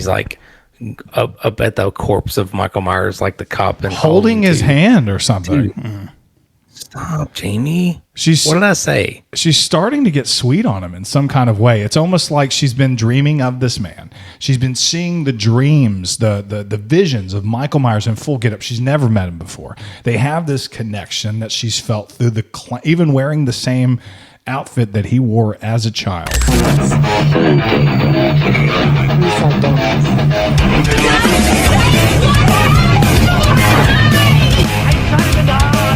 he's like up at the corpse of Michael Myers, like the cop, and holding his hand or something. Stop, Jamie. What did I say? She's starting to get sweet on him in some kind of way. It's almost like she's been dreaming of this man. She's been seeing the dreams, the visions of Michael Myers in full getup. She's never met him before. They have this connection that she's felt through even wearing the same outfit that he wore as a child.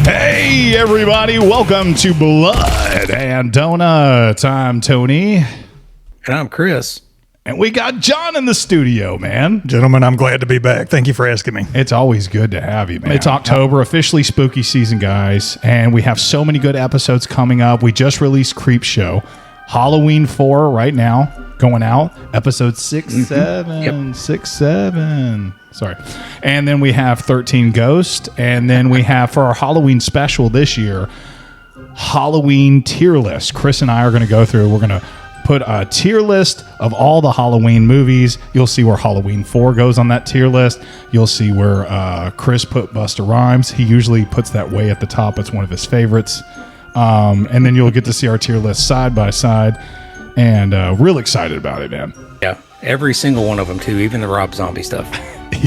Hey, everybody. Welcome to Blood and Donut. I'm Tony. And I'm Chris. And we got John in the studio, man. Gentlemen, I'm glad to be back. Thank you for asking me. It's always good to have you, man. It's October, officially spooky season, guys. And we have so many good episodes coming up. We just released Creep Show. Halloween 4 right now, going out. Episode 6, 7. Sorry. And then we have 13 Ghost. And then we have, for our Halloween special this year, Halloween tier list. Chris and I are going to go through. We're going to put a tier list of all the Halloween movies. You'll see where Halloween 4 goes on that tier list. You'll see where Chris put Busta Rhymes. He usually puts that way at the top. It's one of his favorites. And then you'll get to see our tier list side by side. And real excited about it, man. Yeah, every single one of them, too, even the Rob Zombie stuff.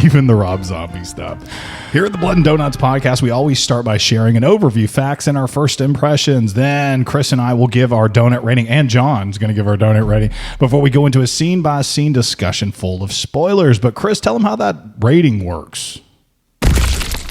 Even the Rob Zombie stuff. Here at the Blood and Donuts podcast, we always start by sharing an overview, facts, and our first impressions. Then Chris and I will give our donut rating, and John's going to give our donut rating before we go into a scene-by-scene discussion full of spoilers. But Chris, tell them how that rating works.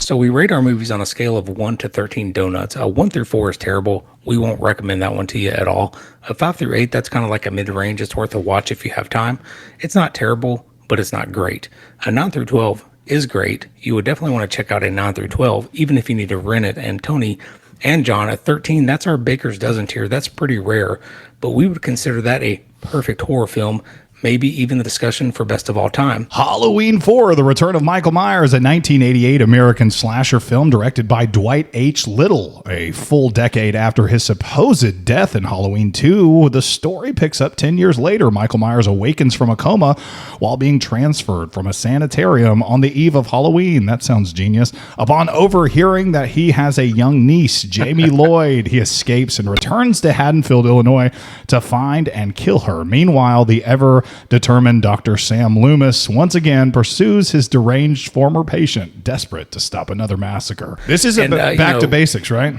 So we rate our movies on a scale of 1 to 13 donuts. 1 through 4 is terrible. We won't recommend that one to you at all. 5 through 8, that's kind of like a mid-range. It's worth a watch if you have time. It's not terrible, but it's not great. 9 through 12 is great. You would definitely want to check out a 9 through 12, even if you need to rent it. And Tony and John, at 13, that's our Baker's Dozen tier. That's pretty rare, but we would consider that a perfect horror film. Maybe even the discussion for best of all time. Halloween 4, The Return of Michael Myers, a 1988 American slasher film directed by Dwight H. Little. A full decade after his supposed death in Halloween 2, the story picks up 10 years later. Michael Myers awakens from a coma while being transferred from a sanitarium on the eve of Halloween. That sounds genius. Upon overhearing that he has a young niece, Jamie Lloyd, he escapes and returns to Haddonfield, Illinois to find and kill her. Meanwhile, the ever-determined Dr. Sam Loomis once again pursues his deranged former patient, desperate to stop another massacre. This is back to basics, right?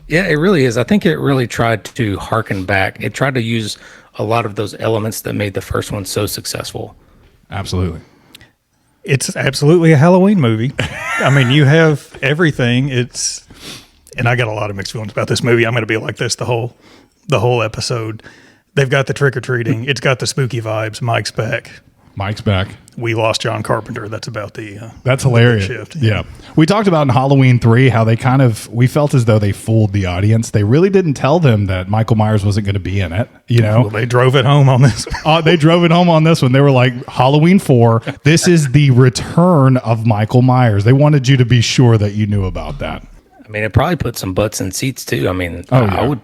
Yeah, it really is. I think it really tried to harken back. It tried to use a lot of those elements that made the first one so successful. Absolutely. It's absolutely a Halloween movie. I mean, you have everything. And I got a lot of mixed feelings about this movie. I'm going to be like this the whole episode. They've got the trick-or-treating. It's got the spooky vibes. Mike's back. We lost John Carpenter. That's about that's hilarious. Shift. Yeah. We talked about in Halloween 3 how we felt as though they fooled the audience. They really didn't tell them that Michael Myers wasn't going to be in it. Well, they drove it home on this one. They drove it home on this one. They were like, Halloween 4, this is the return of Michael Myers. They wanted you to be sure that you knew about that. I mean, it probably put some butts in seats, too. I mean, I would,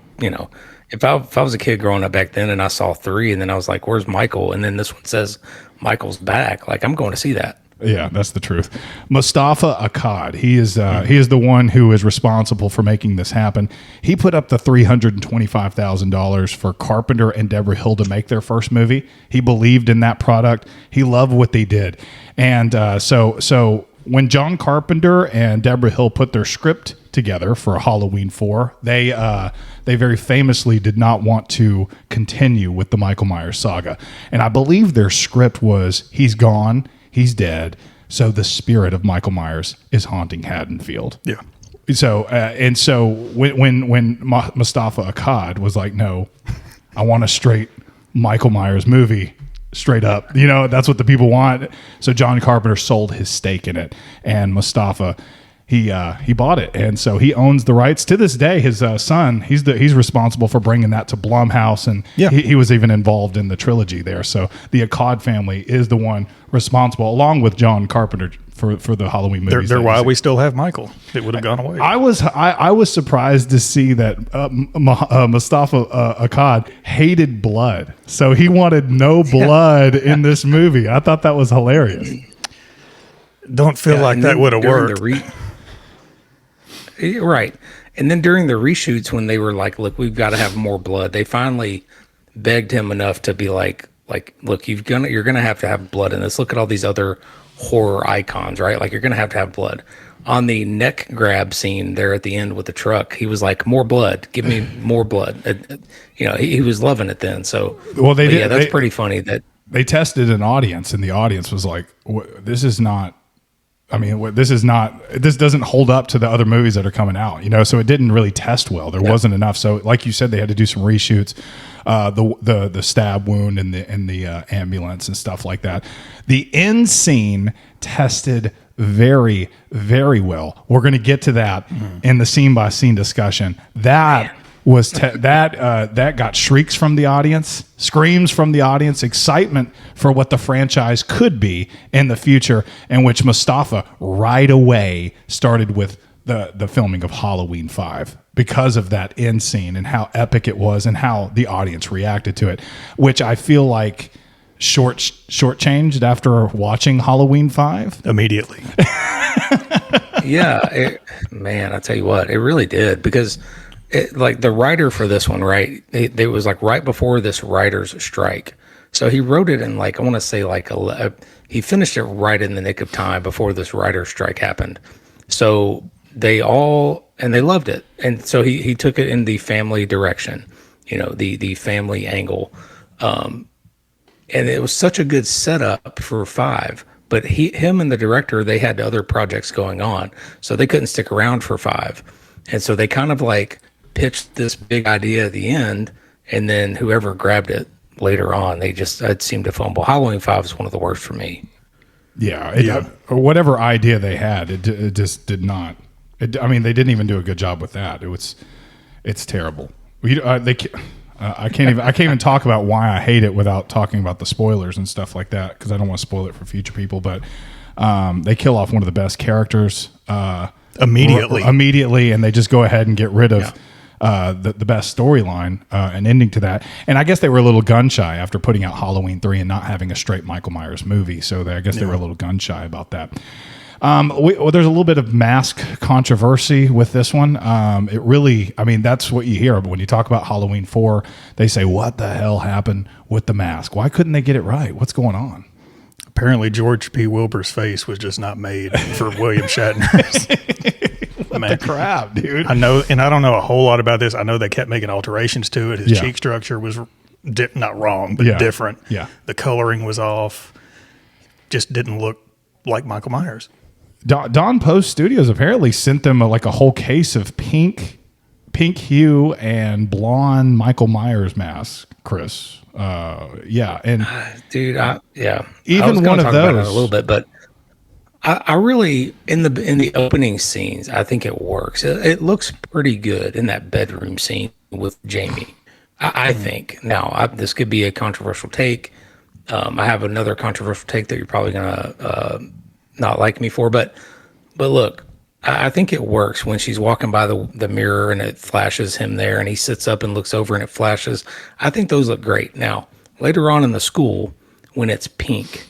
if I was a kid growing up back then and I saw 3 and then I was like, where's Michael? And then this one says Michael's back. Like, I'm going to see that. Yeah, that's the truth. Mustafa Akkad, he is the one who is responsible for making this happen. He put up the $325,000 for Carpenter and Deborah Hill to make their first movie. He believed in that product. He loved what they did. And so when John Carpenter and Deborah Hill put their script together for Halloween 4, they very famously did not want to continue with the Michael Myers saga. And I believe their script was, he's gone, he's dead, so the spirit of Michael Myers is haunting Haddonfield. Yeah. So when Mustafa Akkad was like, no, I want a straight Michael Myers movie, straight up, that's what the people want. So John Carpenter sold his stake in it, and Mustafa, he bought it, and so he owns the rights to this day. His son, he's responsible for bringing that to Blumhouse, and he was even involved in the trilogy there. So the Akkad family is the one responsible, along with John Carpenter, for the Halloween movies. They're why we still have Michael. It would have gone away. I was surprised to see that Mustafa Akkad hated blood, so he wanted no blood in this movie. I thought that was hilarious. Don't feel like that would have worked. Right. And then during the reshoots, when they were like, look, we've got to have more blood, they finally begged him enough to be like, look, you're gonna have to have blood in this. Look at all these other horror icons, right? Like, you're gonna have to have blood. On the neck grab scene there at the end with the truck, he was like, more blood, give me more blood. He was loving it then. So, well, that's pretty funny that they tested an audience, and the audience was like, this doesn't hold up to the other movies that are coming out, so it didn't really test well. There wasn't enough. So like you said, they had to do some reshoots, the stab wound and the ambulance and stuff like that. The end scene tested very, very well. We're going to get to that in the scene by scene discussion. That was that got shrieks from the audience, screams from the audience, excitement for what the franchise could be in the future, in which Mustafa right away started with the filming of Halloween 5 because of that end scene and how epic it was and how the audience reacted to it, which I feel like shortchanged after watching Halloween 5 immediately. Man, I tell you what, it really did, because like the writer for this one, right? It was like right before this writer's strike. So he wrote it in like, I want to say like, he finished it right in the nick of time before this writer's strike happened. So they loved it. And so he took it in the family direction, the family angle. And it was such a good setup for 5. But him and the director, they had other projects going on, so they couldn't stick around for 5. And so they kind of like pitched this big idea at the end, and then whoever grabbed it later on, it seemed to fumble. Halloween 5 is one of the worst for me. Whatever idea they had, it just did not. They didn't even do a good job with that. It's terrible. I can't even talk about why I hate it without talking about the spoilers and stuff like that, because I don't want to spoil it for future people. But they kill off one of the best characters immediately, and they just go ahead and get rid of the best storyline and ending to that. And I guess they were a little gun shy after putting out Halloween 3 and not having a straight Michael Myers movie. So I guess they were a little gun shy about that. There's a little bit of mask controversy with this one. It really, that's what you hear. But when you talk about Halloween 4, they say, what the hell happened with the mask? Why couldn't they get it right? What's going on? Apparently George P. Wilbur's face was just not made for William Shatner's. What the crap, dude? I know, and I don't know a whole lot about this. I know they kept making alterations to it. His cheek structure was not wrong, but different. Yeah. The coloring was off. Just didn't look like Michael Myers. Don Post Studios apparently sent them a whole case of pink hue and blonde Michael Myers masks, Chris. And dude, even I was one of those about it a little bit, but I really in the opening scenes, I think it works. It looks pretty good in that bedroom scene with Jamie. I think now this could be a controversial take. I have another controversial take that you're probably gonna not like me for, but look, I think it works when she's walking by the mirror and it flashes him there, and he sits up and looks over and it flashes. I think those look great. Now, later on in the school, when it's pink,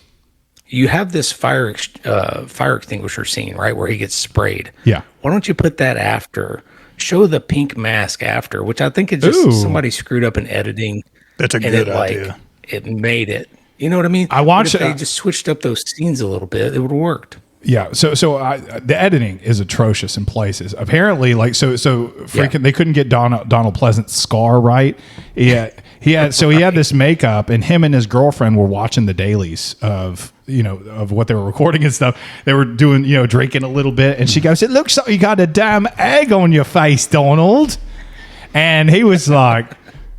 you have this fire extinguisher scene, right, where he gets sprayed. Yeah. Why don't you put that after? Show the pink mask after, which I think it just somebody screwed up in editing. That's a good idea. It made it. You know what I mean? I watched it. They just switched up those scenes a little bit. It would have worked. Yeah. So the editing is atrocious in places. Apparently, they couldn't get Donald Pleasant's scar right. He had this makeup, and him and his girlfriend were watching the dailies of what they were recording and stuff. They were doing, drinking a little bit, and she goes, "It looks like you got a damn egg on your face, Donald." And he was like,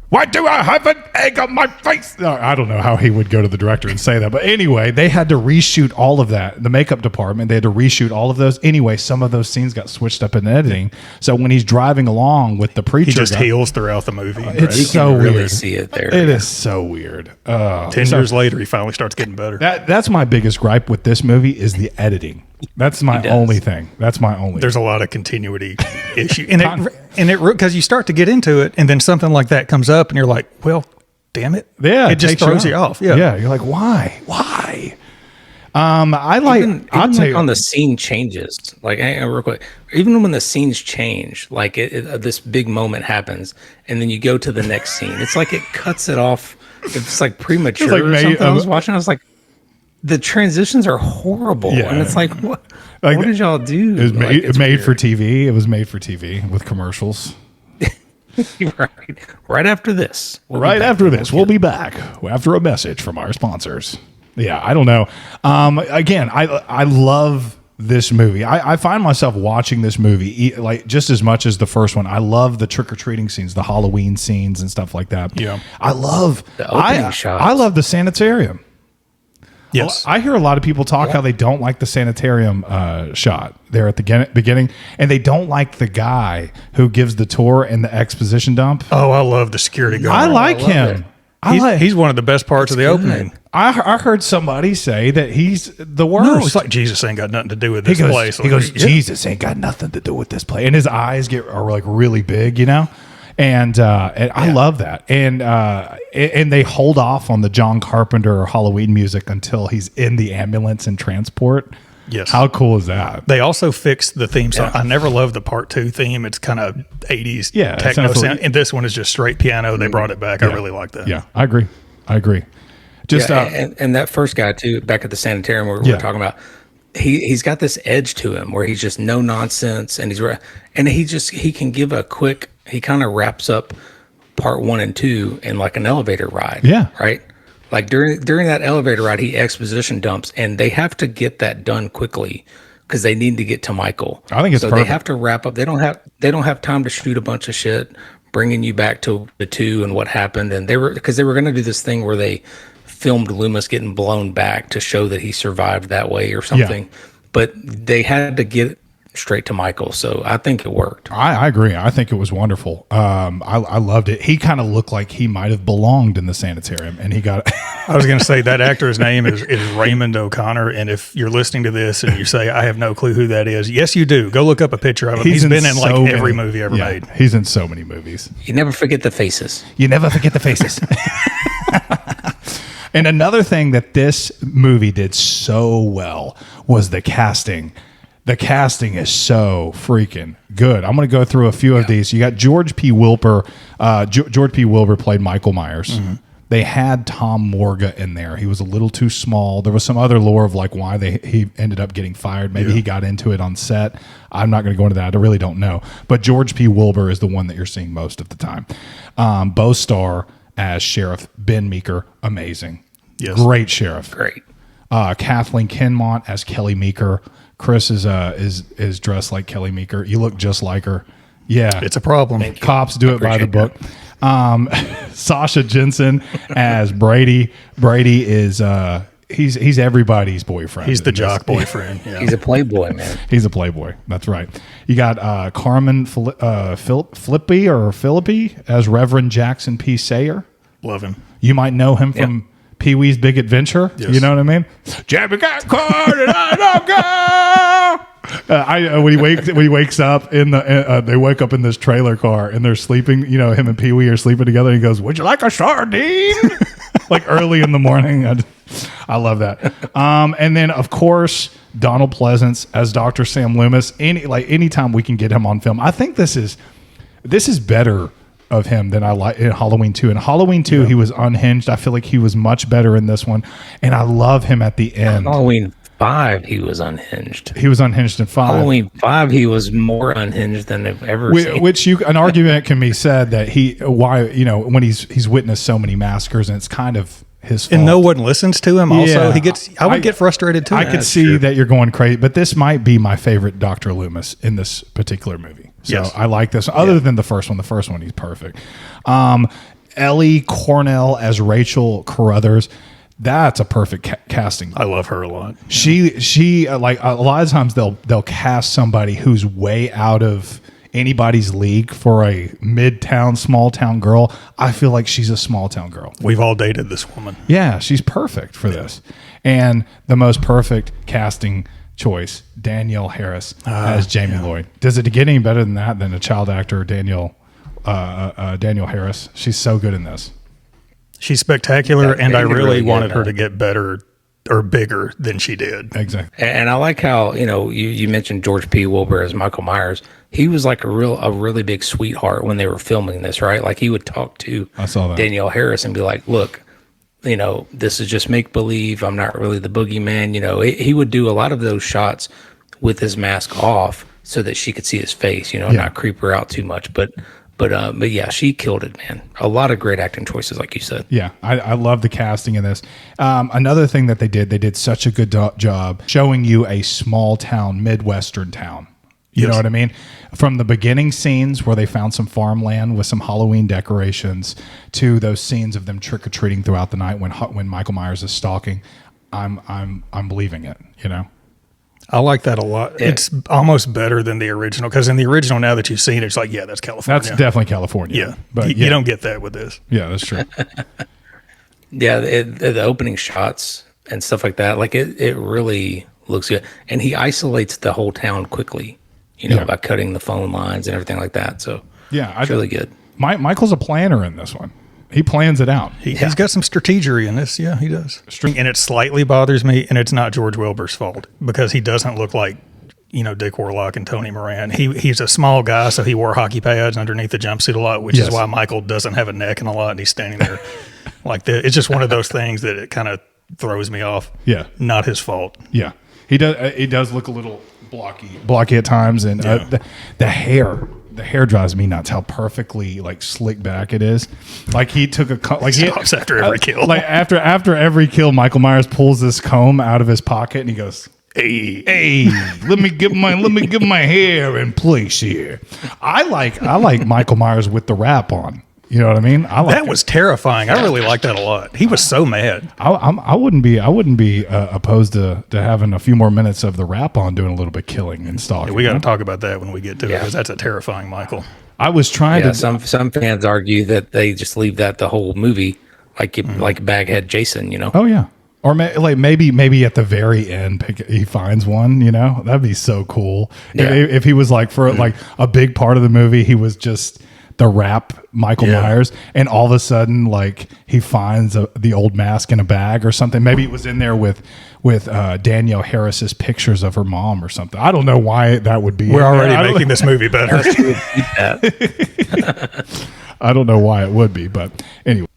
"Why do I have an egg on my face?" No, I don't know how he would go to the director and say that. But anyway, they had to reshoot all of that. The makeup department, they had to reshoot all of those. Anyway, some of those scenes got switched up in editing. So when he's driving along with the preacher, he just heals throughout the movie. It's so weird. Really see it there. It is so weird. 10 years later, he finally starts getting better. That's my biggest gripe with this movie is the editing. That's my only thing. That's my only. There's a lot of continuity issue, and it because you start to get into it, and then something like that comes up, and you're like, well, damn it, Yeah, it just takes throws you off. Yeah, you're like, why? I like. I'll tell you on the scene changes. Like, real quick, even when the scenes change, like this big moment happens, and then you go to the next scene. It's like it cuts it off. It's like premature It's like or something. I was watching. I was like, the transitions are horrible, and it's like, what? Like, what did y'all do? It was Like, made for TV. It was made for TV with commercials. right after this. We'll be back after a message from our sponsors. Yeah, I don't know. Again, I love this movie. I find myself watching this movie like just as much as the first one. I love the trick-or-treating scenes, the Halloween scenes and stuff like that. Yeah. I love the opening shots. I love the sanitarium. Yes. I hear a lot of people talk how they don't like the sanitarium shot there at the beginning, and they don't like the guy who gives the tour in the exposition dump. Oh, I love the security guard. I like him. He's one of the best parts of the opening. I heard somebody say that he's the worst. No, it's like Jesus ain't got nothing to do with this place. He goes, Jesus ain't got nothing to do with this place, and his eyes are like really big, you know. And I love that. And they hold off on the John Carpenter Halloween music until he's in the ambulance and transport. Yes. How cool is that? They also fixed the theme song. I never loved the part 2 theme. It's kind of 80s techno sound. And this one is just straight piano. They brought it back. I really like that. Yeah, I agree. Just and that first guy too, back at the sanitarium we were talking about, he's got this edge to him where he's just no nonsense, and he can give a quick. He kind of wraps up part 1 and 2 in like an elevator ride. Yeah. Right. Like during that elevator ride, he exposition dumps, and they have to get that done quickly because they need to get to Michael. I think it's so perfect. They have to wrap up. They don't have time to shoot a bunch of shit, bringing you back to the 2 and what happened. And they were going to do this thing where they filmed Loomis getting blown back to show that he survived that way or something. Yeah. But they had to get straight to Michael, so I think it worked. I agree. I think it was wonderful. I loved it. He kind of looked like he might have belonged in the sanitarium, and he got. I was going to say that actor's name is Raymond O'Connor, and if you're listening to this and you say I have no clue who that is, yes, you do. Go look up a picture of him. He's been in like every movie ever made. He's in so many movies. You never forget the faces. And another thing that this movie did so well was the casting. The casting is so freaking good. I'm going to go through a few of these. You got George P. Wilbur. George P. Wilbur played Michael Myers. Mm-hmm. They had Tom Morga in there. He was a little too small. There was some other lore of like why he ended up getting fired. Maybe he got into it on set. I'm not going to go into that. I really don't know. But George P. Wilbur is the one that you're seeing most of the time. Bo Starr as Sheriff Ben Meeker, amazing. Yes. Great sheriff. Great. Kathleen Kinmont as Kelly Meeker. Chris is dressed like Kelly Meeker. You look just like her. Yeah. It's a problem. Cops do it by the book. Sasha Jensen as Brady. Brady is he's everybody's boyfriend. He's the jock boyfriend. Yeah. He's a playboy, man. He's a playboy. That's right. You got Carmen Philippi as Reverend Jackson P. Sayer. Love him. You might know him from Pee-wee's Big Adventure. Yes. You know what I mean? Jabby got caught and I don't go. When he wakes up in the, they wake up in this trailer car and they're sleeping. You know, him and Pee-wee are sleeping together. And he goes, "Would you like a sardine?" Like early in the morning. I love that. And then of course Donald Pleasance as Dr. Sam Loomis. Anytime we can get him on film, I think this is better of him than I like in Halloween 2. In Halloween 2, he was unhinged. I feel like he was much better in this one. And I love him at the end. Halloween 5, he was unhinged. He was unhinged in 5. Halloween 5, he was more unhinged than I've ever seen. Which an argument can be said that when he's witnessed so many massacres and it's kind of his fault. And no one listens to him. Also, I would get frustrated too. I could see that you're going crazy, but this might be my favorite Dr. Loomis in this particular movie. So I like this. Other than the first one, he's perfect. Ellie Cornell as Rachel Carruthers. That's a perfect casting. I love her a lot. She like a lot of times they'll cast somebody who's way out of anybody's league for a mid-town, small-town girl. I feel like she's a small-town girl. We've all dated this woman. Yeah, she's perfect for this. And the most perfect casting choice, Danielle Harris as Jamie Lloyd. Does it get any better than that, than a child actor, Danielle Harris? She's so good in this. She's spectacular, and I really wanted her to to get better or bigger than she did. Exactly. And I like how, you mentioned George P. Wilbur as Michael Myers. He was like a really big sweetheart when they were filming this, right? Like he would talk to Danielle Harris and be like, look, this is just make believe. I'm not really the boogeyman. He would do a lot of those shots with his mask off so that she could see his face, not creep her out too much. But yeah, she killed it, man. A lot of great acting choices, like you said. Yeah, I love the casting in this. Another thing that they did such a good job showing you a small town, Midwestern town. You know what I mean? From the beginning scenes where they found some farmland with some Halloween decorations to those scenes of them trick or treating throughout the night when Michael Myers is stalking, I'm believing it. I like that a lot. Yeah. It's almost better than the original, because in the original, now that you've seen it, it's like, yeah, that's California. That's definitely California. Yeah, but you don't get that with this. Yeah, that's true. Yeah, the opening shots and stuff like that, like it really looks good. And he isolates the whole town quickly, by cutting the phone lines and everything like that. So yeah, it's really good. Michael's a planner in this one. He plans it out. He's got some strategery in this. Yeah, he does. And it slightly bothers me, and it's not George Wilbur's fault, because he doesn't look like, Dick Warlock and Tony Moran. He's a small guy, so he wore hockey pads underneath the jumpsuit a lot, which is why Michael doesn't have a neck and a lot, and he's standing there like that. It's just one of those things that it kind of throws me off. Yeah. Not his fault. Yeah. He does look a little blocky at times, and the hair. The hair drives me nuts. How perfectly slick back it is. Like he took stops after every kill. Like after every kill, Michael Myers pulls this comb out of his pocket and he goes, "Hey, let me get my hair in place here." I like Michael Myers with the wrap on. You know what I mean? That was terrifying. I really liked that a lot. He was so mad. I wouldn't be opposed to having a few more minutes of the wrap on, doing a little bit killing and stalking. Yeah, we got to talk about that when we get to it, because that's a terrifying Michael. I was trying to. Some fans argue that they just leave that the whole movie, like Baghead Jason. Oh yeah. Or maybe at the very end, he finds one. That'd be so cool. Yeah. If he was for a big part of the movie, he was just the rap Michael Myers, and all of a sudden he finds the old mask in a bag or something. Maybe it was in there with Danielle Harris's pictures of her mom or something. I don't know why that would be. We're already making this movie better. I don't know why it would be, but anyway.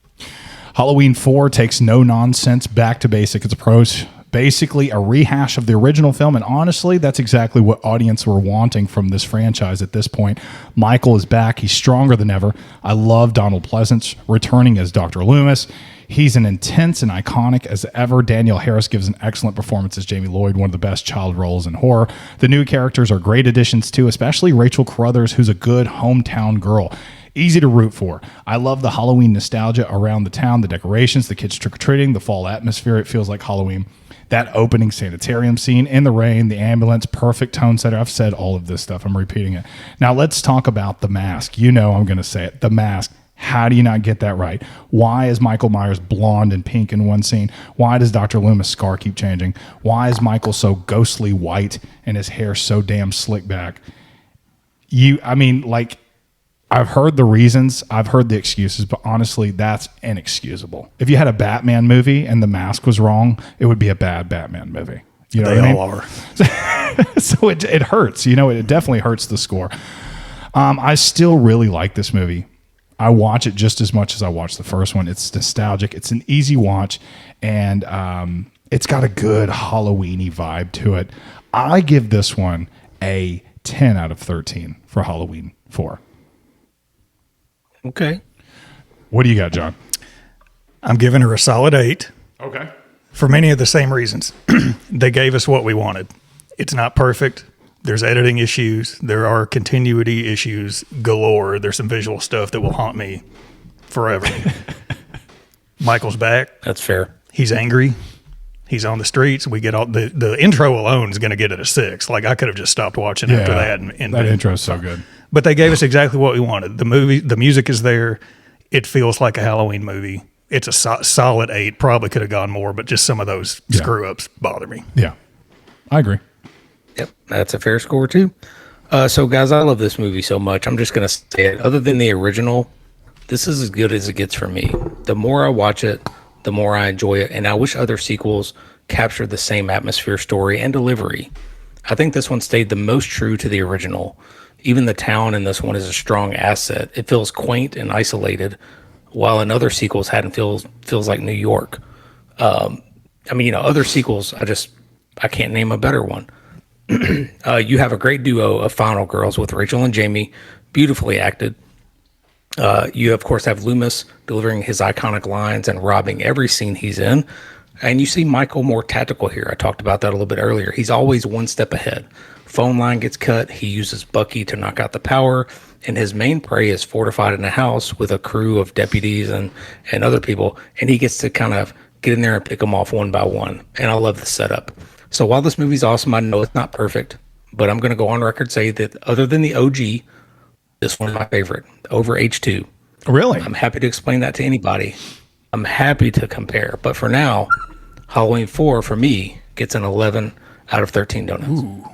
Halloween 4 takes no nonsense, back to basic its approach. Basically a rehash of the original film, and honestly, that's exactly what audience were wanting from this franchise at this point. Michael is back. He's stronger than ever. I love Donald Pleasance returning as Dr. Loomis. He's an intense and iconic as ever. Danielle Harris gives an excellent performance as Jamie Lloyd, one of the best child roles in horror. The new characters are great additions too, especially Rachel Carruthers, who's a good hometown girl. Easy to root for. I love the Halloween nostalgia around the town, the decorations, the kids trick-or-treating, the fall atmosphere. It feels like Halloween. That opening sanitarium scene in the rain, the ambulance, perfect tone setter. I've said all of this stuff. I'm repeating it. Now let's talk about the mask. I'm going to say it. The mask. How do you not get that right? Why is Michael Myers blonde and pink in one scene? Why does Dr. Loomis' scar keep changing? Why is Michael so ghostly white and his hair so damn slick back? I've heard the reasons, I've heard the excuses, but honestly, that's inexcusable. If you had a Batman movie and the mask was wrong, it would be a bad Batman movie. You know they what I mean? all are. So it hurts. It definitely hurts the score. I still really like this movie. I watch it just as much as I watch the first one. It's nostalgic. It's an easy watch, and it's got a good Halloween-y vibe to it. I give this one a 10 out of 13 for Halloween 4. Okay. What do you got, John? I'm giving her a solid 8. Okay. For many of the same reasons. They gave us what we wanted. It's not perfect. There's editing issues. There are continuity issues galore. There's some visual stuff that will haunt me forever. Michael's back. That's fair. He's angry. He's on the streets. We get all the intro alone is going to get it a 6. I could have just stopped watching after that. And that intro is so good. But they gave us exactly what we wanted. The music is there. It feels like a Halloween movie. It's a solid 8. Probably could have gone more, but just some of those screw ups bother me. Yeah, I agree. Yep, that's a fair score too. So, guys, I love this movie so much. I'm just gonna say it. Other than the original, this is as good as it gets for me. The more I watch it, the more I enjoy it, and I wish other sequels captured the same atmosphere, story, and delivery. I think this one stayed the most true to the original. Even the town in this one is a strong asset. It feels quaint and isolated, while in other sequels, Haddonfield feels like New York. I mean, other sequels, I can't name a better one. You have a great duo of final girls with Rachel and Jamie, beautifully acted. You, of course, have Loomis delivering his iconic lines and robbing every scene he's in. And you see Michael more tactical here. I talked about that a little bit earlier. He's always one step ahead. Phone line gets cut. He uses Bucky to knock out the power. And his main prey is fortified in a house with a crew of deputies and other people. And he gets to kind of get in there and pick them off one by one. And I love the setup. So while this movie's awesome, I know it's not perfect. But I'm going to go on record say that other than the OG, this one is my favorite over H2. Really? I'm happy to explain that to anybody. I'm happy to compare. But for now, Halloween 4 for me gets an 11 out of 13 donuts. Ooh,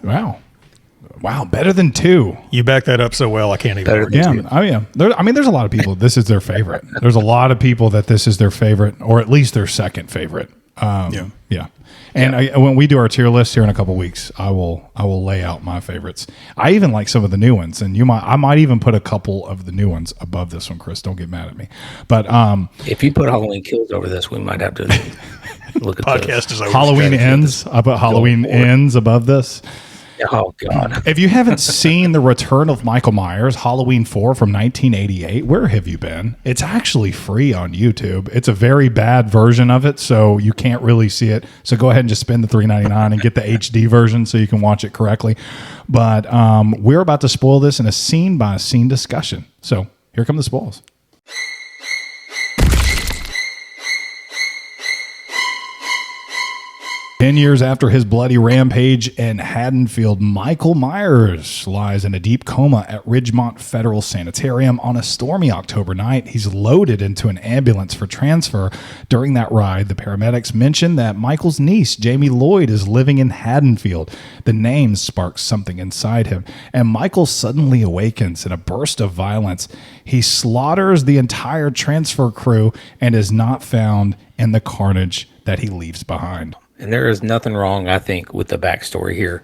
wow, better than 2. You back that up so well, I can't even argue. Yeah, oh yeah. There's a lot of people. This is their favorite. There's a lot of people that this is their favorite, or at least their second favorite. Yeah. And when we do our tier list here in a couple weeks, I will lay out my favorites. I even like some of the new ones, and I might even put a couple of the new ones above this one. Chris, don't get mad at me. But if you put Halloween Kills over this, we might have to look at Podcast is over. Halloween Ends. I put Halloween Ends above this. Oh, God. If you haven't seen The Return of Michael Myers, Halloween 4 from 1988, where have you been? It's actually free on YouTube. It's a very bad version of it, so you can't really see it. So go ahead and just spend the $3.99 and get the HD version so you can watch it correctly. But we're about to spoil this in a scene-by-scene discussion. So here come the spoils. 10 years after his bloody rampage in Haddonfield, Michael Myers lies in a deep coma at Ridgemont Federal Sanitarium on a stormy October night. He's loaded into an ambulance for transfer. During that ride, the paramedics mention that Michael's niece, Jamie Lloyd, is living in Haddonfield. The name sparks something inside him, and Michael suddenly awakens in a burst of violence. He slaughters the entire transfer crew and is not found in the carnage that he leaves behind. And there is nothing wrong, I think, with the backstory here.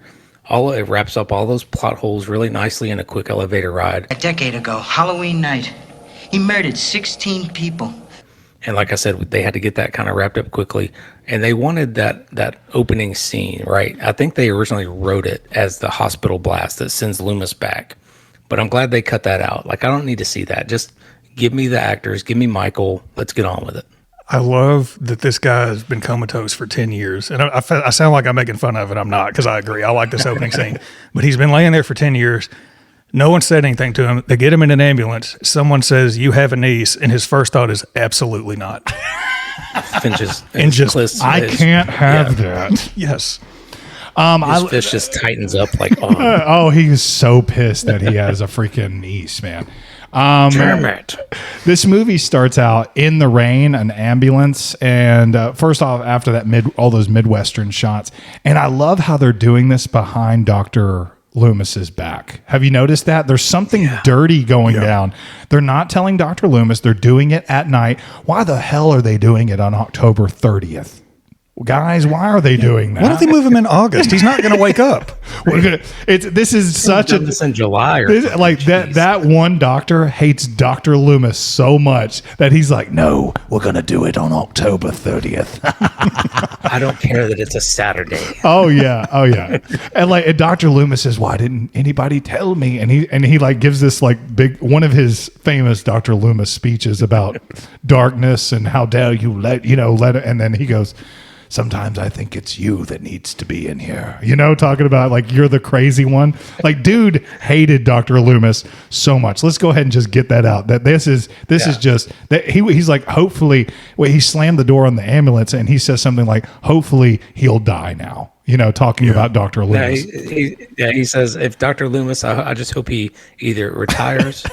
It wraps up all those plot holes really nicely in a quick elevator ride. A decade ago, Halloween night, he murdered 16 people. And like I said, they had to get that kind of wrapped up quickly. And they wanted that opening scene, right? I think they originally wrote it as the hospital blast that sends Loomis back. But I'm glad they cut that out. Like, I don't need to see that. Just give me the actors. Give me Michael. Let's get on with it. I love that this guy has been comatose for 10 years. And I sound like I'm making fun of it. I'm not, because I agree. I like this opening scene. But he's been laying there for 10 years. No one said anything to him. They get him in an ambulance. Someone says, "You have a niece." And his first thought is, absolutely not. Finch's I can't have that. Yes. His fist just tightens up like, oh. Oh, he's so pissed that he has a freaking niece, man. Damn it. This movie starts out in the rain, an ambulance, and first off, after that, all those Midwestern shots, and I love how they're doing this behind Dr. Loomis's back. Have you noticed that? There's something dirty going down. They're not telling Dr. Loomis. They're doing it at night. Why the hell are they doing it on October 30th? Guys, why are they doing that? Why don't they move him in August? He's not going to wake up. This is such a this in July or that one doctor hates Dr. Loomis so much that he's like, no, we're going to do it on October 30th. I don't care that it's a Saturday. Oh yeah. And Dr. Loomis says, why didn't anybody tell me? And he like gives this like big one of his famous Dr. Loomis speeches about darkness and how dare you let it, and then he goes, sometimes I think it's you that needs to be in here. Talking about like you're the crazy one. Like, dude hated Dr. Loomis so much. Let's go ahead and just get that out. That this is just that he's like, hopefully, he slammed the door on the ambulance and he says something like, hopefully he'll die now. Talking about Dr. Loomis. He says, if Dr. Loomis, I just hope he either retires,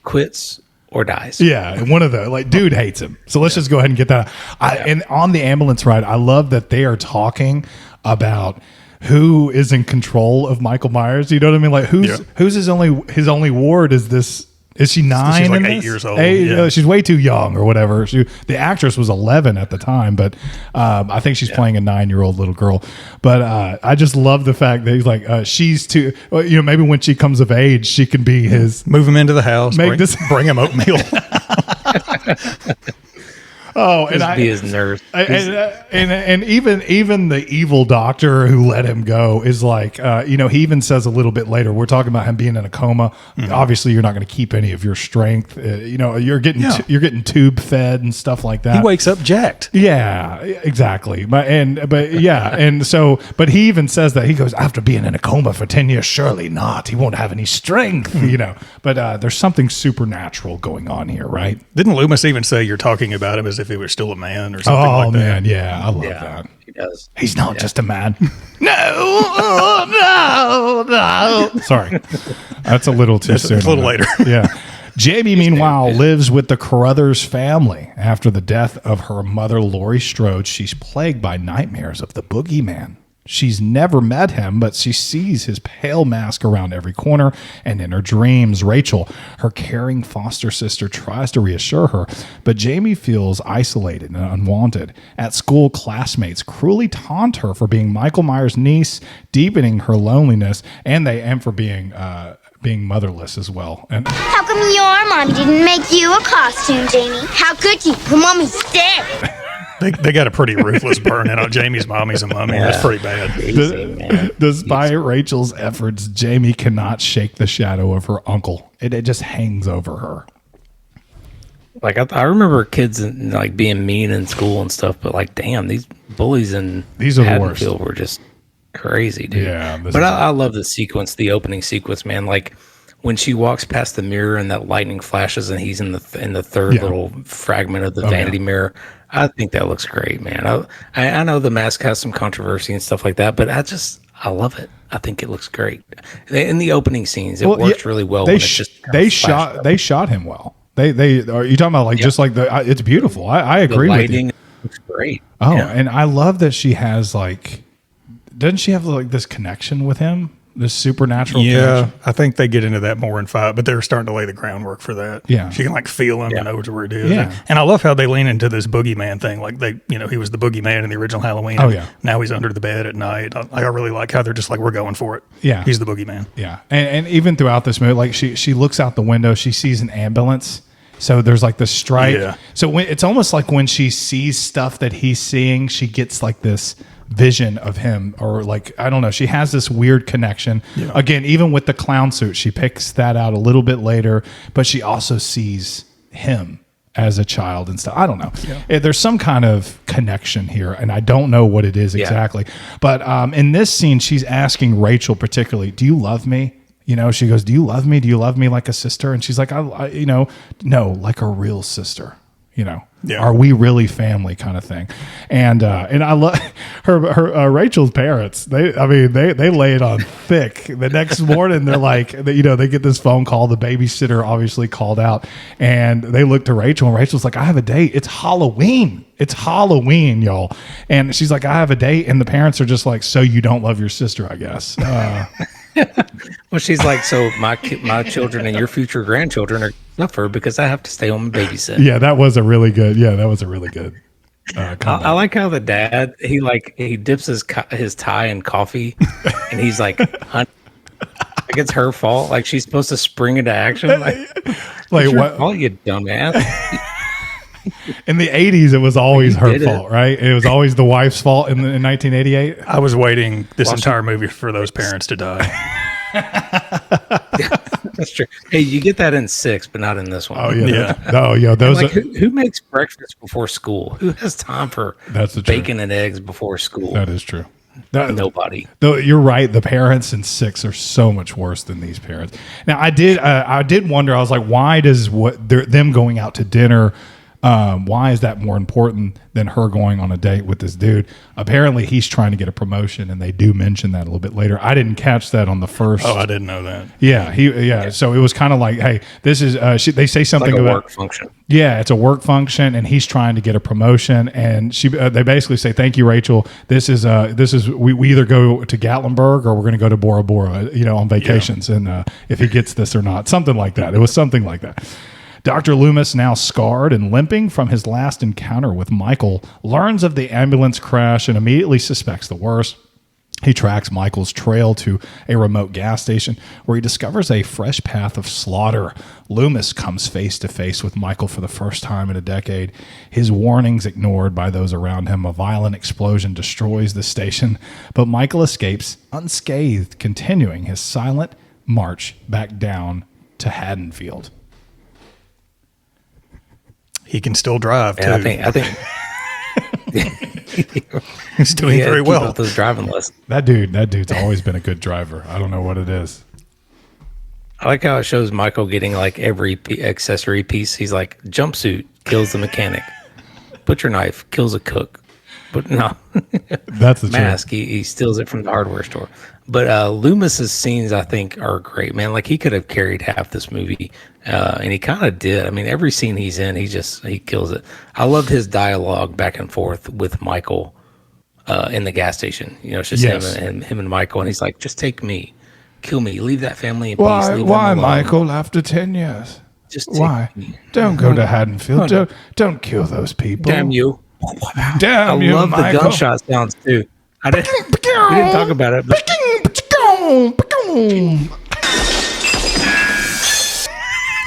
quits, or dies. Yeah, one of the dude hates him. So let's just go ahead and get that. And on the ambulance ride, I love that they are talking about who is in control of Michael Myers. You know what I mean? Like who's his only ward is this? Is she 9? She's like in 8 this? years old. 8, Yeah. she's way too young or whatever. The actress was 11 at the time, but I think she's playing a 9-year-old little girl. But I just love the fact that he's like, she's too, maybe when she comes of age, she can be his. Move him into the house. Bring him oatmeal. Oh, and Just be his nurse. And even the evil doctor who let him go is like, he even says a little bit later, we're talking about him being in a coma. Mm-hmm. Obviously, you're not going to keep any of your strength. You're getting tube fed and stuff like that. He wakes up jacked. Yeah, exactly. But he even says that he goes, after being in a coma for 10 years, surely not. He won't have any strength, But there's something supernatural going on here, right? Didn't Loomis even say you're talking about him as if he was still a man or something like that? Oh, man, yeah. I love that. He does. He's not just a man. No. Sorry. That's a little too soon. A little later. Yeah. Jamie, meanwhile, lives with the Carruthers family. After the death of her mother, Laurie Strode, she's plagued by nightmares of the boogeyman. She's never met him, but she sees his pale mask around every corner, and in her dreams, Rachel, her caring foster sister, tries to reassure her, but Jamie feels isolated and unwanted. At school, classmates cruelly taunt her for being Michael Myers' niece, deepening her loneliness, and for being motherless as well. And how come your mommy didn't make you a costume, Jamie? How could you? Your mommy's dead. They got a pretty ruthless burn in on Jamie's mommy's a mummy. Yeah. That's pretty bad. Despite Rachel's efforts, Jamie cannot shake the shadow of her uncle. It just hangs over her. Like I remember kids like being mean in school and stuff, but like, damn, these bullies in Haddonfield were just crazy, dude. Yeah, but I love the opening sequence, man. Like when she walks past the mirror and that lightning flashes, and he's in the third little fragment of the vanity mirror. I think that looks great, man. I know the mask has some controversy and stuff like that, but I love it. I think it looks great. In the opening scenes, it works really well. They shot him well. They are you talking about just like it's beautiful. I agree with you. The lighting looks great. Oh, yeah. And I love that she has doesn't she have this connection with him? This supernatural connection? I think they get into that more in 5, but they're starting to lay the groundwork for that. Yeah. She can feel him and knows where it is. Yeah. And I love how they lean into this boogeyman thing. Like he was the boogeyman in the original Halloween. Oh, yeah. Now he's under the bed at night. I really like how they're just like, we're going for it. Yeah. He's the boogeyman. Yeah. And even throughout this movie, she looks out the window, she sees an ambulance. So there's this stripe. Yeah. So it's almost like when she sees stuff that he's seeing, she gets this vision of him, or I don't know, she has this weird connection. Yeah. Again, even with the clown suit, she picks that out a little bit later, but she also sees him as a child and stuff. I don't know. Yeah. There's some kind of connection here, and I don't know what it is exactly. But in this scene, she's asking Rachel particularly, do you love me? She goes, do you love me? Do you love me like a sister? And she's like, no, like a real sister. Are we really family kind of thing? And I love her Rachel's parents. They lay it on thick. The next morning they're like, they get this phone call. The babysitter obviously called out, and they look to Rachel, and Rachel's like, I have a date. It's Halloween. It's Halloween, y'all. And she's like, I have a date. And the parents are just like, so you don't love your sister, I guess. Well, she's like, so my children and your future grandchildren are suffer because I have to stay home and babysit. Yeah, that was a really good. I like how the dad he dips his tie in coffee, and he's like, honey, like it's her fault. Like she's supposed to spring into action. Like what? Fault, you dumbass. In the 80s, it was always her fault, right? It was always the wife's fault in 1988. I was waiting this entire movie for those parents to die. That's true. Hey, you get that in 6, but not in this one. Oh yeah. Those who makes breakfast before school? Who has time for bacon and eggs before school? That is true. Nobody. Though you're right, the parents in 6 are so much worse than these parents. Now, I did wonder. I was like, why does them going out to dinner Why is that more important than her going on a date with this dude? Apparently, he's trying to get a promotion, and they do mention that a little bit later. I didn't catch that on the first. Oh, I didn't know that. Yeah, So it was kind of like, hey, this is. They say something like a about work function. Yeah, it's a work function, and he's trying to get a promotion. And they basically say, "Thank you, Rachel. This is we either go to Gatlinburg or we're going to go to Bora Bora, on vacations, and if he gets this or not, something like that." It was something like that. Dr. Loomis, now scarred and limping from his last encounter with Michael, learns of the ambulance crash and immediately suspects the worst. He tracks Michael's trail to a remote gas station where he discovers a fresh path of slaughter. Loomis comes face to face with Michael for the first time in a decade. His warnings ignored by those around him. A violent explosion destroys the station, but Michael escapes unscathed, continuing his silent march back down to Haddonfield. He can still drive too. And I think He's doing very well. Keep up those driving lists. That dude's always been a good driver. I don't know what it is. I like how it shows Michael getting like every accessory piece. He's like, jumpsuit kills the mechanic, butcher knife kills a cook, but no, That's the mask he steals it from the hardware store. But Loomis's scenes, I think, are great, man. Like he could have carried half this movie, and he kind of did. I mean, every scene he's in, he kills it. I loved his dialogue back and forth with Michael in the gas station. It's just him and Michael, and he's like, "Just take me, kill me, leave that family in peace." Why, Michael? After 10 years, why? Don't go to Haddonfield. Don't kill those people. Damn you! Damn I you, love Michael. the gunshot sounds too. We didn't talk about it, but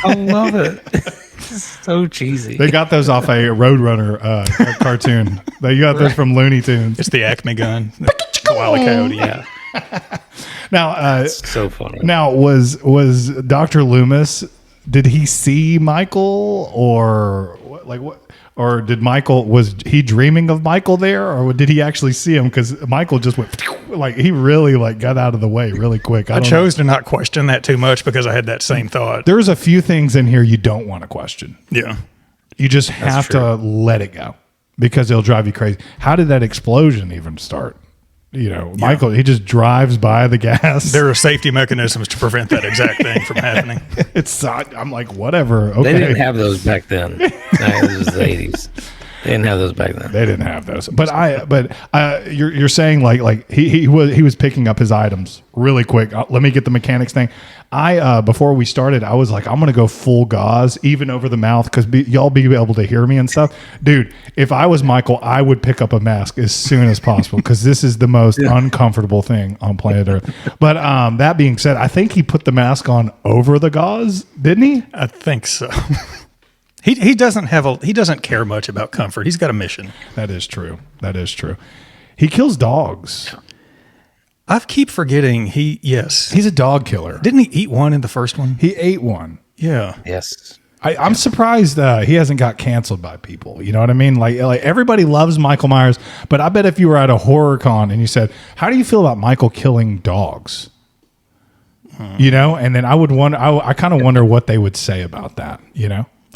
I love it. It's so cheesy. They got those off a Roadrunner cartoon. They got those from Looney Tunes. It's the Acme gun. The Wile E. Coyote. Yeah, Now, it's so funny. Now, was Dr. Loomis? Did he see Michael, or what? Or did Michael, was he dreaming of Michael there, or did he actually see him? Because Michael just went he really got out of the way really quick. I chose to not question that too much because I had that same thought. There's a few things in here you don't want to question. Yeah. You just have to let it go because it'll drive you crazy. How did that explosion even start? Michael, he just drives by the gas. There are safety mechanisms to prevent that exact thing from happening. I'm like, whatever. Okay. They didn't have those back then. It was the 80s. They didn't have those back then. They didn't have those. But you're saying like he was picking up his items really quick. Let me get the mechanics thing. Before we started, I was like, I'm gonna go full gauze, even over the mouth, because y'all be able to hear me and stuff. Dude, if I was Michael, I would pick up a mask as soon as possible because this is the most uncomfortable thing on planet Earth. But that being said, I think he put the mask on over the gauze, didn't he? I think so. He doesn't care much about comfort. He's got a mission. That is true. He kills dogs. I keep forgetting he's a dog killer. Didn't he eat one in the first one? He ate one. Yeah. Yes. I'm surprised he hasn't got canceled by people. You know what I mean? Like everybody loves Michael Myers, but I bet if you were at a horror con and you said, "How do you feel about Michael killing dogs?" And then I would wonder. I kind of wonder what they would say about that.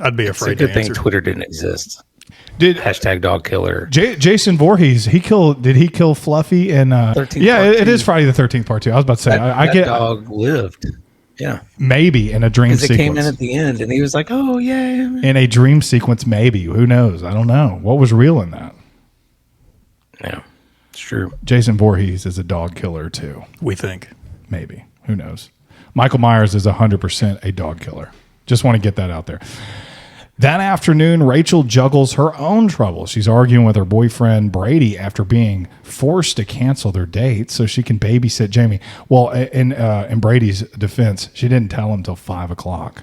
I'd be It's a afraid good to thing answer. Twitter didn't exist. Did Hashtag dog killer. Jason Voorhees? Did he kill Fluffy? And 13th yeah, part it two. is Friday the 13th part 2. I was about to say That dog lived. Yeah. maybe in a dream Because it sequence. came in at the end and he was like, "Oh, yeah." In a dream sequence, maybe. Who knows? I don't know. What was real in that? Yeah, it's true. Jason Voorhees is a dog killer too. We think. Maybe. Who knows? Michael Myers is 100% a dog killer. Just want to get that out there. That afternoon, Rachel juggles her own troubles. She's arguing with her boyfriend, Brady, after being forced to cancel their date so she can babysit Jamie. Well, in Brady's defense, she didn't tell him till 5 o'clock.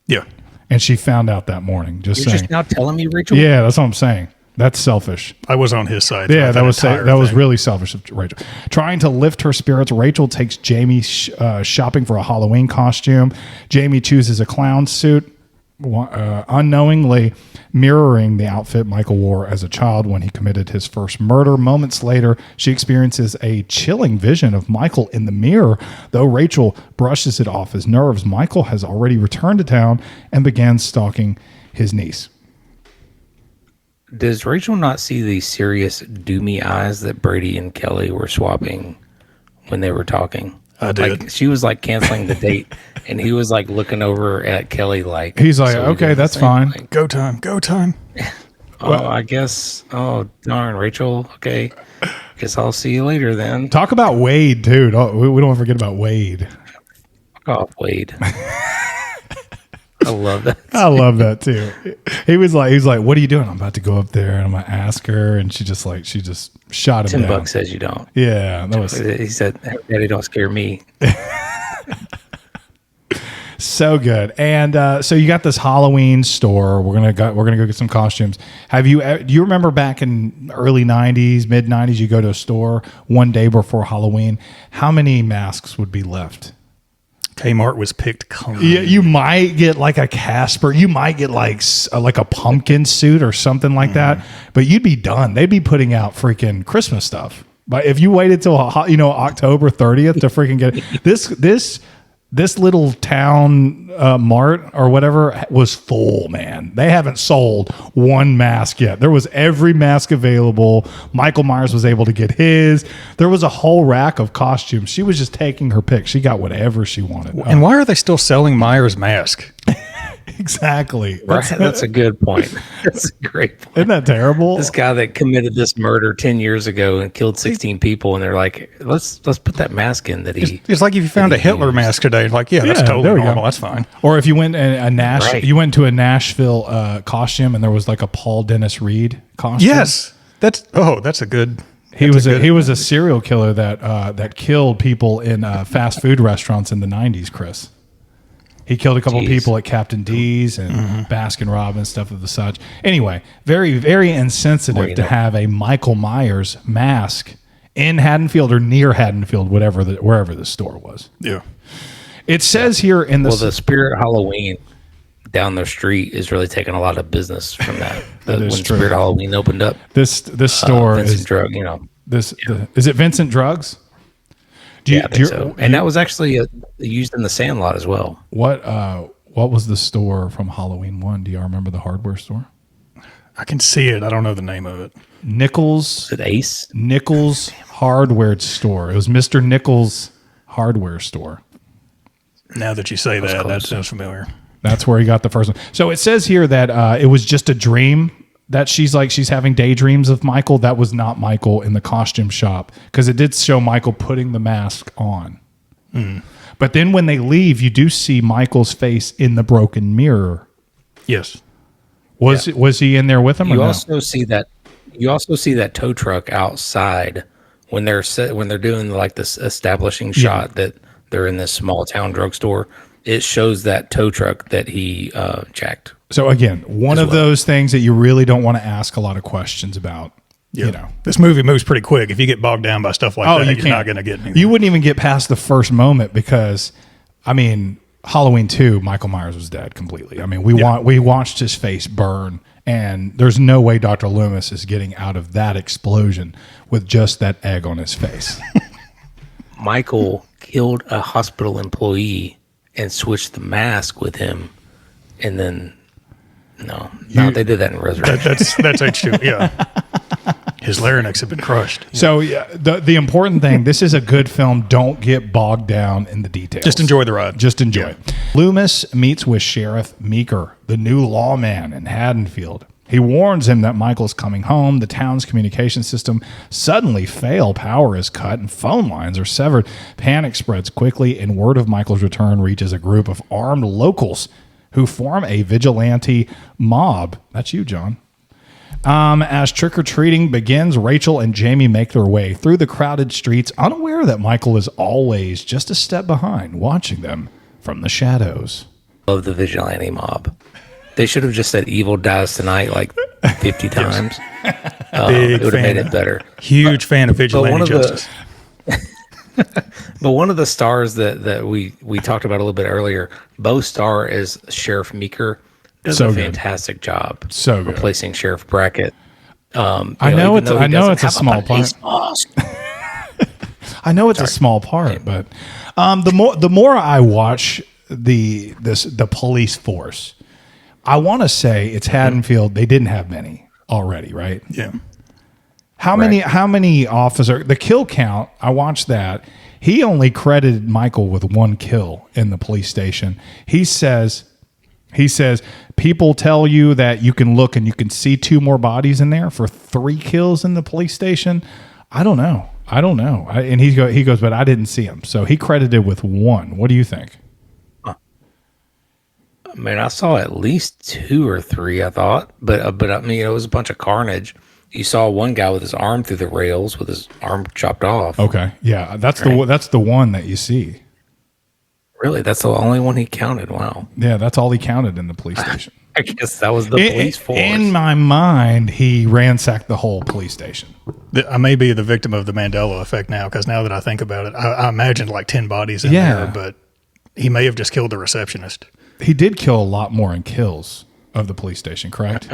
Yeah. And she found out that morning. You're saying. just now telling me, Rachel? Yeah, that's what I'm saying. That's selfish. I was on his side. Yeah, that was thing. really selfish of Rachel. Trying to lift her spirits, Rachel takes Jamie shopping for a Halloween costume. Jamie chooses a clown suit, unknowingly mirroring the outfit Michael wore as a child when he committed his first murder. Moments later, she experiences a chilling vision of Michael in the mirror. Though Rachel brushes it off as nerves, Michael has already returned to town and began stalking his niece. Does Rachel not see the serious doomy eyes that Brady and Kelly were swapping when they were talking? I did. Like, she was like canceling the date, and he was like looking over at Kelly like He's like, "So we okay, doing the that's same?" fine. Like, Go time. oh, I guess. Oh, darn, Rachel. Okay, guess I'll see you later then. Talk about Wade, too. We don't forget about Wade. Fuck off, Wade. I love that. I love that too. He was like, "What are you doing?" I'm about to go up there and I'm gonna ask her, and she just shot him down. $10 says you don't. Yeah, that was He said, "Daddy, don't scare me." so good. And so you got this Halloween store. We're gonna go get some costumes. Do you remember back in early '90s, mid '90s, you go to a store one day before Halloween? How many masks would be left? Kmart was picked clean. Yeah, you might get like a Casper. You might get like a pumpkin suit or something like that. But you'd be done. They'd be putting out freaking Christmas stuff. But if you waited till October 30th to freaking get it, this little town mart or whatever was full, man. They haven't sold one mask yet. There was every mask available. Michael Myers was able to get his. There was a whole rack of costumes. She was just taking her pick. She got whatever she wanted. And why are they still selling Myers' mask? Exactly. That's a good point. That's a great point. Isn't that terrible? This guy that committed this murder 10 years ago and killed 16 people, and they're like, let's put that mask in that he. It's like if you found a Hitler mask today, like, that's Yeah, totally there we go. normal. That's fine. Or if you went Right. you went to a Nashville costume and there was like a Paul Dennis Reed costume. Yes, that's a good. He was a serial killer that killed people in fast food restaurants in the 90s, Chris. He killed a couple Jeez. people at Captain D's and Baskin Robbins, stuff of the such. Anyway, very, very insensitive to have a Michael Myers mask in Haddonfield or near Haddonfield, wherever the store was. Yeah. It says here in the... Well, the Spirit Halloween down the street is really taking a lot of business from that. That is when true. Spirit Halloween opened up, this store Vincent is... Drug, Is it Vincent Drugs? I think so. And that was actually used in the Sandlot as well. What was the store from Halloween 1? Do y'all remember the hardware store? I can see it. I don't know the name of it. Nichols. Is it Ace? Nichols Hardware Store. It was Mr. Nichols Hardware Store. Now that you say that close. sounds familiar. That's where he got the first one. So it says here that it was just a dream that she's having daydreams of Michael. That was not Michael in the costume shop because it did show Michael putting the mask on. But then when they leave, you do see Michael's face in the broken mirror. Yes. Was he in there with him? You or also see that. You also see that tow truck outside when they're doing like this establishing shot that they're in this small town drugstore. It shows that tow truck that he jacked. So again, one of those things that you really don't want to ask a lot of questions about. Yeah. You know, this movie moves pretty quick. If you get bogged down by stuff like that, you're not going to get anything. You wouldn't even get past the first moment because, I mean, Halloween 2, Michael Myers was dead completely. I mean, we watched his face burn, and there's no way Dr. Loomis is getting out of that explosion with just that egg on his face. Michael killed a hospital employee and switched the mask with him, and then they did that in Resurrection. That's H2. Yeah, his larynx had been crushed. So the important thing, this is a good film. Don't get bogged down in the details. Just enjoy the ride. Just enjoy it. Loomis meets with Sheriff Meeker, the new lawman in Haddonfield. He warns him that Michael's coming home. The town's communication system suddenly fail. Power is cut and phone lines are severed. Panic spreads quickly, and word of Michael's return reaches a group of armed locals who form a vigilante mob. That's you, John. As trick-or-treating begins, Rachel and Jamie make their way through the crowded streets, unaware that Michael is always just a step behind, watching them from the shadows. Love the vigilante mob. They should have just said "Evil dies tonight" like 50 times. It would have made it better. Huge fan of vigilante justice. But one of the stars that we talked about a little bit earlier, Bo Starr as Sheriff Meeker, does a fantastic job. So good. Replacing Sheriff Brackett. I know it's a small part. I know it's a small part, but the more I watch the police force, I want to say it's Haddonfield. They didn't have many. already, right? Yeah. How many officer, the kill count, I watched that. He only credited Michael with 1 kill in the police station. He says, people tell you that you can look and you can see 2 more bodies in there for 3 kills in the police station. I don't know. And he goes, but I didn't see him. So he credited with 1. What do you think? I mean, I saw at least 2 or 3, I thought, but I mean, it was a bunch of carnage. You saw one guy with his arm through the rails with his arm chopped off. Okay. Yeah. That's the one that you see. Really? That's the only one he counted. Wow. Yeah. That's all he counted in the police station. I guess that was the police force. In my mind, he ransacked the whole police station. I may be the victim of the Mandela effect now, because now that I think about it, I imagined like 10 bodies in there, but he may have just killed the receptionist. He did kill a lot more in kills of the police station, correct?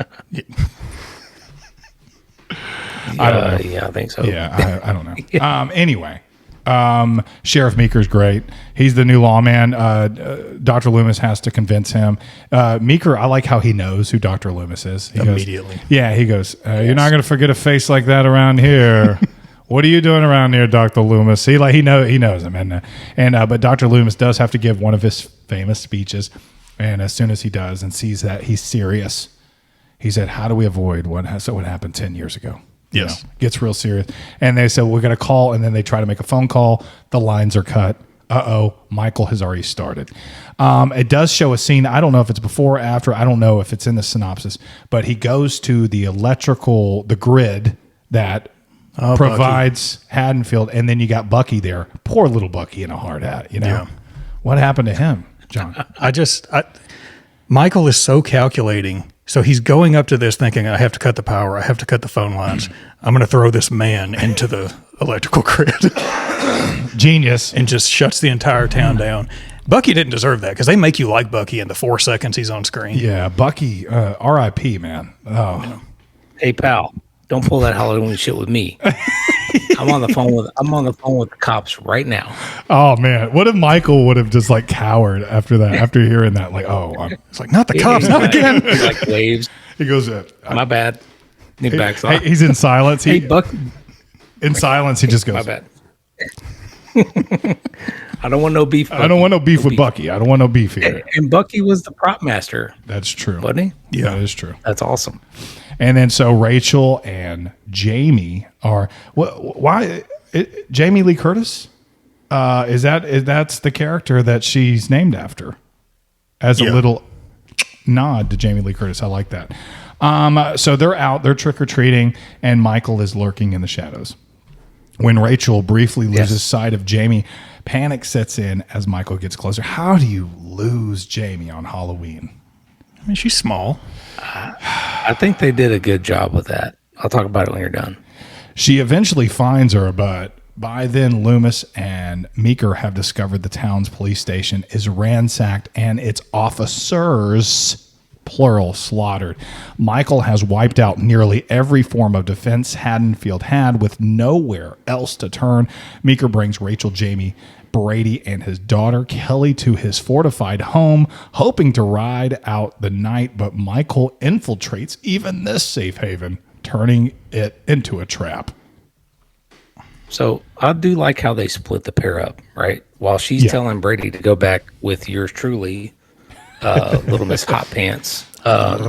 I don't know. Yeah, I think so. Yeah, I don't know. Anyway, Sheriff Meeker's great. He's the new lawman. Dr. Loomis has to convince him. Meeker, I like how he knows who Dr. Loomis is. He Immediately. He goes, you're not going to forget a face like that around here. What are you doing around here, Dr. Loomis? He knows him. But Dr. Loomis does have to give one of his famous speeches. And as soon as he does and sees that he's serious, he said, how do we avoid what happened 10 years ago? Yes. Gets real serious. And they said, we're going to call. And then they try to make a phone call. The lines are cut. Michael has already started. It does show a scene. I don't know if it's before or after. I don't know if it's in the synopsis. But he goes to the grid that provides Bucky. Haddonfield. And then you got Bucky there. Poor little Bucky in a hard hat. Yeah. What happened to him, John? Michael is so calculating. So he's going up to this thinking, I have to cut the power. I have to cut the phone lines. I'm going to throw this man into the electrical grid. Genius. And just shuts the entire town down. Bucky didn't deserve that, because they make you like Bucky in the 4 seconds he's on screen. Yeah, Bucky, R.I.P., man. Oh. Hey, pal, don't pull that Halloween shit with me. I'm on the phone with the cops right now. Oh man, what if Michael would have just like cowered after that? After hearing that, like, it's like, not the cops, not again. He like waves. He goes, my bad. He backs off. He's in silence. Hey, Buck. In silence, he just goes, my bad. I don't want no beef. Bucky. I don't want no beef with Bucky. I don't want no beef here. And Bucky was the prop master. That's true. Wasn't he? Yeah, that is true. That's awesome. And then so Rachel and Jamie are Jamie Lee Curtis? That's the character that she's named after, as a little nod to Jamie Lee Curtis. I like that. So they're out, they're trick or treating, and Michael is lurking in the shadows. When Rachel briefly loses sight of Jamie, panic sets in as Michael gets closer. How do you lose Jamie on Halloween? I mean, she's small. I think they did a good job with that. I'll talk about it when you're done. She eventually finds her, but by then Loomis and Meeker have discovered the town's police station is ransacked and its officers, plural, slaughtered. Michael has wiped out nearly every form of defense Haddonfield had, with nowhere else to turn. Meeker brings Rachel, Jamie, Brady, and his daughter Kelly to his fortified home, hoping to ride out the night, but Michael infiltrates even this safe haven, turning it into a trap. So I do like how they split the pair up, right? While she's telling Brady to go back with yours truly, Little Miss Hot Pants,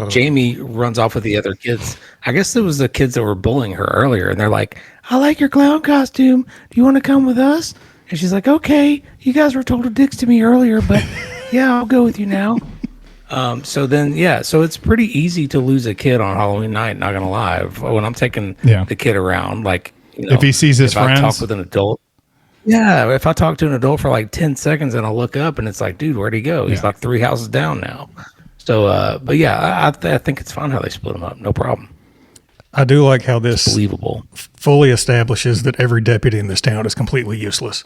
Jamie runs off with the other kids. I guess it was the kids that were bullying her earlier, and they're like, I like your clown costume. Do you want to come with us? And she's like, okay, you guys were total dicks to me earlier, but yeah, I'll go with you now. So it's pretty easy to lose a kid on Halloween night, not going to lie. When I'm taking the kid around, like, you know, if he sees his friends, I talk with an adult. Yeah, if I talk to an adult for like 10 seconds and I look up and it's like, dude, where'd he go? He's like 3 houses down now. So, but yeah, I think it's fun how they split them up. No problem. I do like how this believable fully establishes that every deputy in this town is completely useless,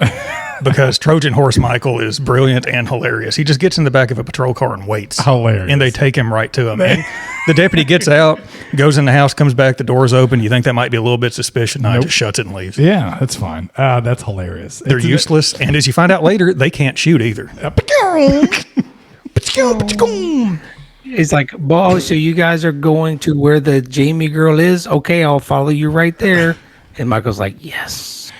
because Trojan Horse Michael is brilliant and hilarious. He just gets in the back of a patrol car and waits. Hilarious. And they take him right to him. And the deputy gets out, goes in the house, comes back, the door's open. You think that might be a little bit suspicious. No, just shuts it and leaves. Yeah, that's fine. That's hilarious. They're useless. And as you find out later, they can't shoot either. He's like, "Boss, so you guys are going to where the Jamie girl is? Okay, I'll follow you right there." And Michael's like, "Yes."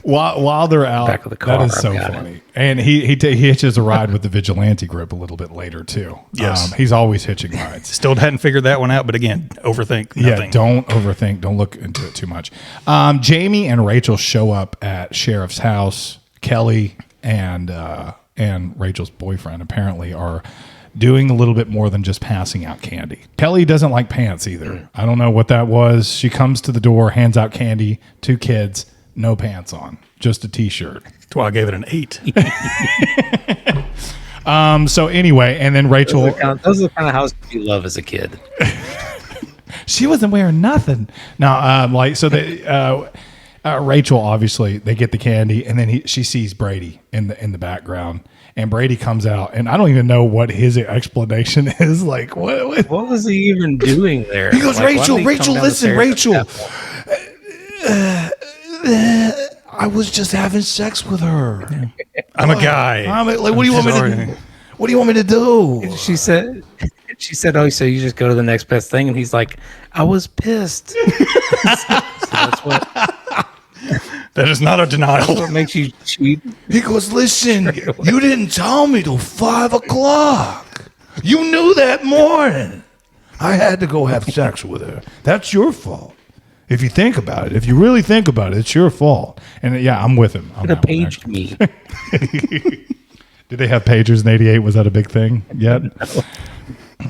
While they're out, Back of the car, that is so I've got funny. And he hitches a ride with the vigilante group a little bit later too. Yes. He's always hitching rides. Still hadn't figured that one out, but again, overthink nothing. Yeah, don't overthink. Don't look into it too much. Jamie and Rachel show up at Sheriff's house. Kelly and Rachel's boyfriend apparently are doing a little bit more than just passing out candy. Kelly doesn't like pants either. I don't know what that was. She comes to the door, hands out candy to kids. No pants on, just a t-shirt. That's why I gave it an 8. So anyway, and then Rachel. Those are the kind of houses you love as a kid. She wasn't wearing nothing. Now, Rachel, obviously, they get the candy, and then she sees Brady in the background, and Brady comes out, and I don't even know what his explanation is. Like, what was he even doing there? He goes, Rachel, listen, Rachel. I was just having sex with her. I'm a guy. What do you want me to do? What do you want me to do? She said, "Oh, so you just go to the next best thing?" And he's like, "I was pissed." So that's what. That is not a denial. That's what makes you cheat. He goes, listen, you didn't tell me till 5 o'clock. You knew that morning. I had to go have sex with her. That's your fault. If you think about it, if you really think about it, it's your fault. And yeah, I'm with him. Could have paged me. Did they have pagers in '88? Was that a big thing yet? No.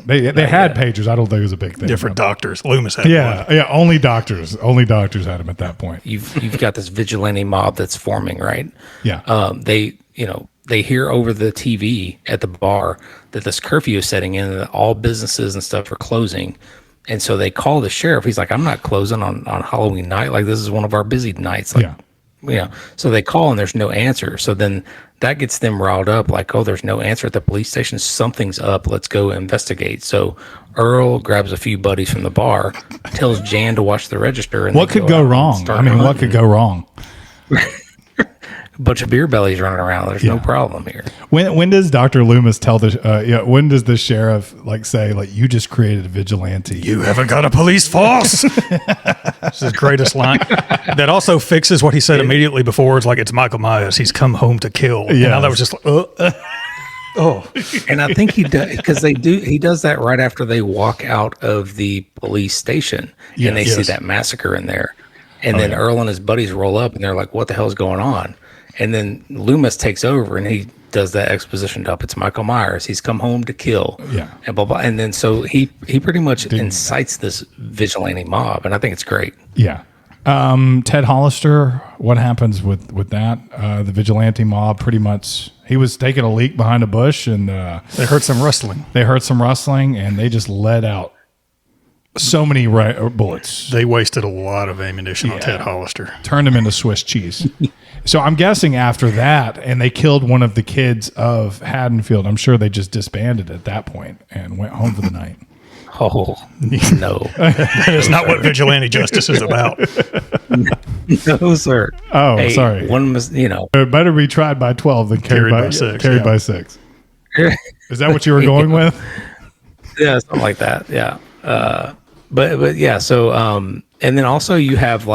They had pagers. I don't think it was a big thing. Different doctors. Loomis had one. Yeah. Only doctors had them at that point. You've got this vigilante mob that's forming, right? Yeah. They hear over the TV at the bar that this curfew is setting in, and that all businesses and stuff are closing. And so they call the sheriff. He's like, "I'm not closing on Halloween night. Like, this is one of our busy nights." Like, so they call and there's no answer. So then that gets them riled up. Like, "Oh, there's no answer at the police station. Something's up. Let's go investigate." So Earl grabs a few buddies from the bar, tells Jan to watch the register. And what could go wrong? What could go wrong? A bunch of beer bellies running around. There's no problem here. When does Dr. Loomis tell when does the sheriff say you just created a vigilante? You haven't got a police force. This is the greatest line. That also fixes what he said immediately before. It's like, it's Michael Myers. He's come home to kill. Yeah. Now that was just like, oh. And I think he does, because he does that right after they walk out of the police station and they see that massacre in there. And then Earl and his buddies roll up and they're like, "What the hell's going on?" And then Loomis takes over and he does that exposition dump. It's Michael Myers. He's come home to kill. Yeah. And blah, blah. And then so he pretty much incites this vigilante mob. And I think it's great. Yeah. Ted Hollister, what happens with that? The vigilante mob pretty much, he was taking a leak behind a bush and they heard some rustling. And they just let out so many bullets. They wasted a lot of ammunition on Ted Hollister. Turned him into Swiss cheese. So I'm guessing after that, and they killed one of the kids of Haddonfield, I'm sure they just disbanded at that point and went home for the night. Oh, no. That is not what vigilante justice is about. No, sir. Oh, hey, sorry. One must, It better be tried by 12 than carried by 6. Carried by 6. Is that what you were going with? Yeah, something like that. Yeah. But yeah. So, and then also you have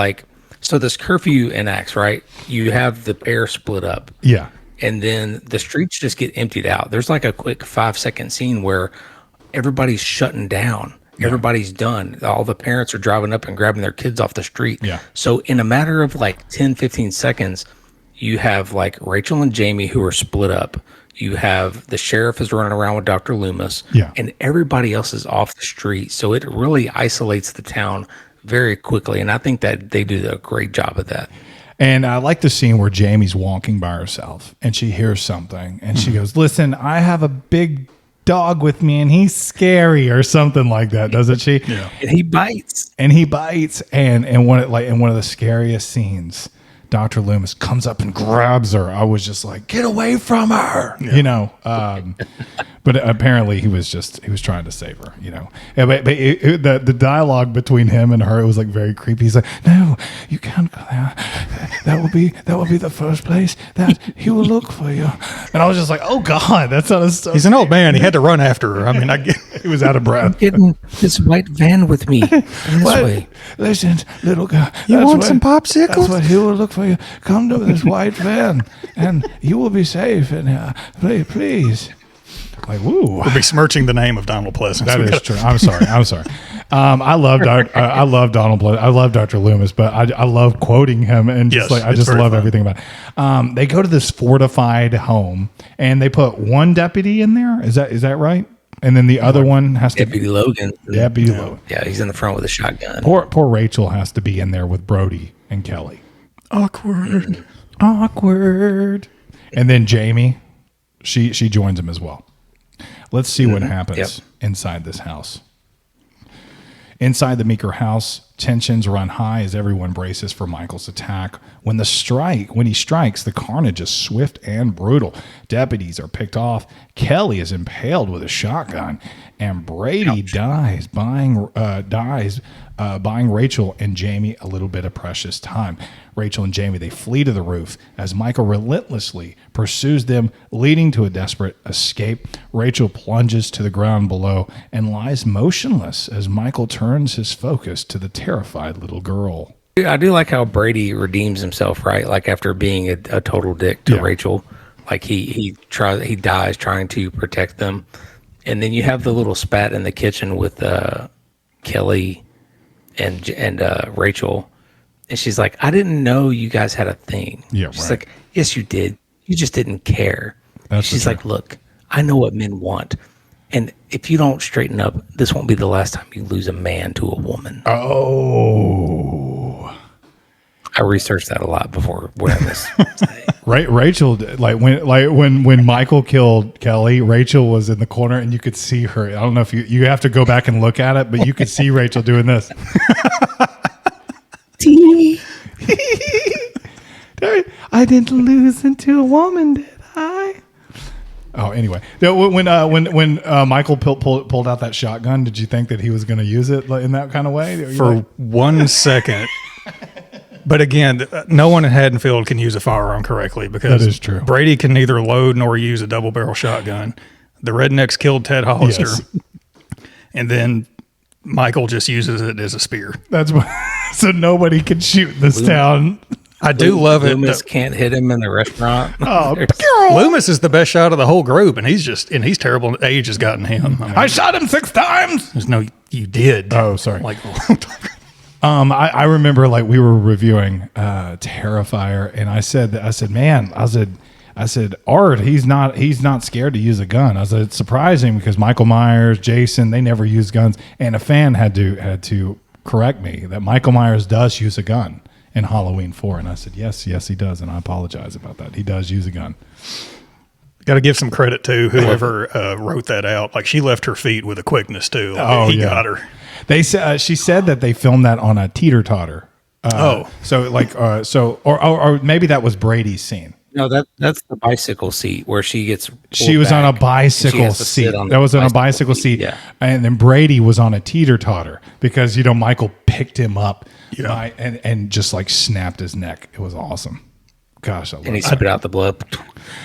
so this curfew enacts, right? You have the pair split up. Yeah. And then the streets just get emptied out. There's like a quick 5-second scene where everybody's shutting down. Yeah. Everybody's done. All the parents are driving up and grabbing their kids off the street. Yeah. So in a matter of 10, 15 seconds, you have Rachel and Jamie who are split up. You have the sheriff is running around with Dr. Loomis. Yeah. And everybody else is off the street. So it really isolates the town very quickly. And I think that they do a great job of that. And I like the scene where Jamie's walking by herself and she hears something and she goes, "Listen, I have a big dog with me and he's scary," or something like that, doesn't she? Yeah. And he bites. And one of the scariest scenes Dr. Loomis comes up and grabs her. I was just like, get away from her, but apparently he was trying to save her, But the dialogue between him and her, it was like very creepy. He's like, no, you can't go there. That will be the first place that he will look for you. And I was just like, oh God, that's not a. He's an old man. He had to run after her. I mean, he was out of breath. Getting this white van with me this way. Listen, little girl. You want some popsicles? That's what he will look for you. Come to this white van, and you will be safe in here. Please. Like, woo. We'll be smirching the name of Donald Pleasance. That is true. I'm sorry. I love Donald Pleasance. I love Dr. Loomis, but I love quoting him and I just love everything about it. They go to this fortified home and they put one deputy in there. Is that right? And then the other one has to Deputy Logan. Deputy Logan. Yeah, he's in the front with a shotgun. Poor Rachel has to be in there with Brody and Kelly. Awkward. And then Jamie, she joins him as well. Let's see what happens inside this house. Inside the Meeker house, tensions run high as everyone braces for Michael's attack. When he strikes, the carnage is swift and brutal. Deputies are picked off. Kelly is impaled with a shotgun, and Brady dies, buying Rachel and Jamie a little bit of precious time. Rachel and Jamie, they flee to the roof as Michael relentlessly pursues them, leading to a desperate escape. Rachel plunges to the ground below and lies motionless as Michael turns his focus to the terrified little girl. I do like how Brady redeems himself, right? Like after being a total dick to Rachel, like he dies trying to protect them, and then you have the little spat in the kitchen with Kelly and Rachel, and she's like, "I didn't know you guys had a thing." Yeah, she's right. like, "Yes, you did. You just didn't care." She's like, "Look, I know what men want, and if you don't straighten up, this won't be the last time you lose a man to a woman." Oh. I researched that a lot before wearing this. Rachel, when Michael killed Kelly, Rachel was in the corner and you could see her. I don't know if you have to go back and look at it, but you could see Rachel doing this. I didn't lose into a woman, did I? Oh, anyway, when Michael pulled out that shotgun, did you think that he was going to use it in that kind of way? For 1 second. But again, no one in Haddonfield can use a firearm correctly because that is true. Brady can neither load nor use a double barrel shotgun. The rednecks killed Ted Hollister, and then Michael just uses it as a spear. That's why. So nobody can shoot in this town. I do love it. Loomis can't hit him in the restaurant. Oh, Loomis is the best shot of the whole group, and he's terrible. Age has gotten him. I shot him 6 times. There's no, you did. Oh, sorry. Like, I remember we were reviewing Terrifier, and I said, Art, he's not scared to use a gun. I said, it's surprising because Michael Myers, Jason, they never use guns, and a fan had to correct me that Michael Myers does use a gun in Halloween 4, and I said, yes, he does, and I apologize about that. He does use a gun. Got to give some credit to whoever wrote that out. Like, she left her feet with a quickness too. He got her. They said she said that they filmed that on a teeter-totter. Or maybe that was Brady's scene. No, that's the bicycle seat where she gets. She was on a bicycle seat. That was on a bicycle seat. Yeah. And then Brady was on a teeter-totter because Michael picked him up and just snapped his neck. It was awesome. Gosh, I love it. And he spit out the blood.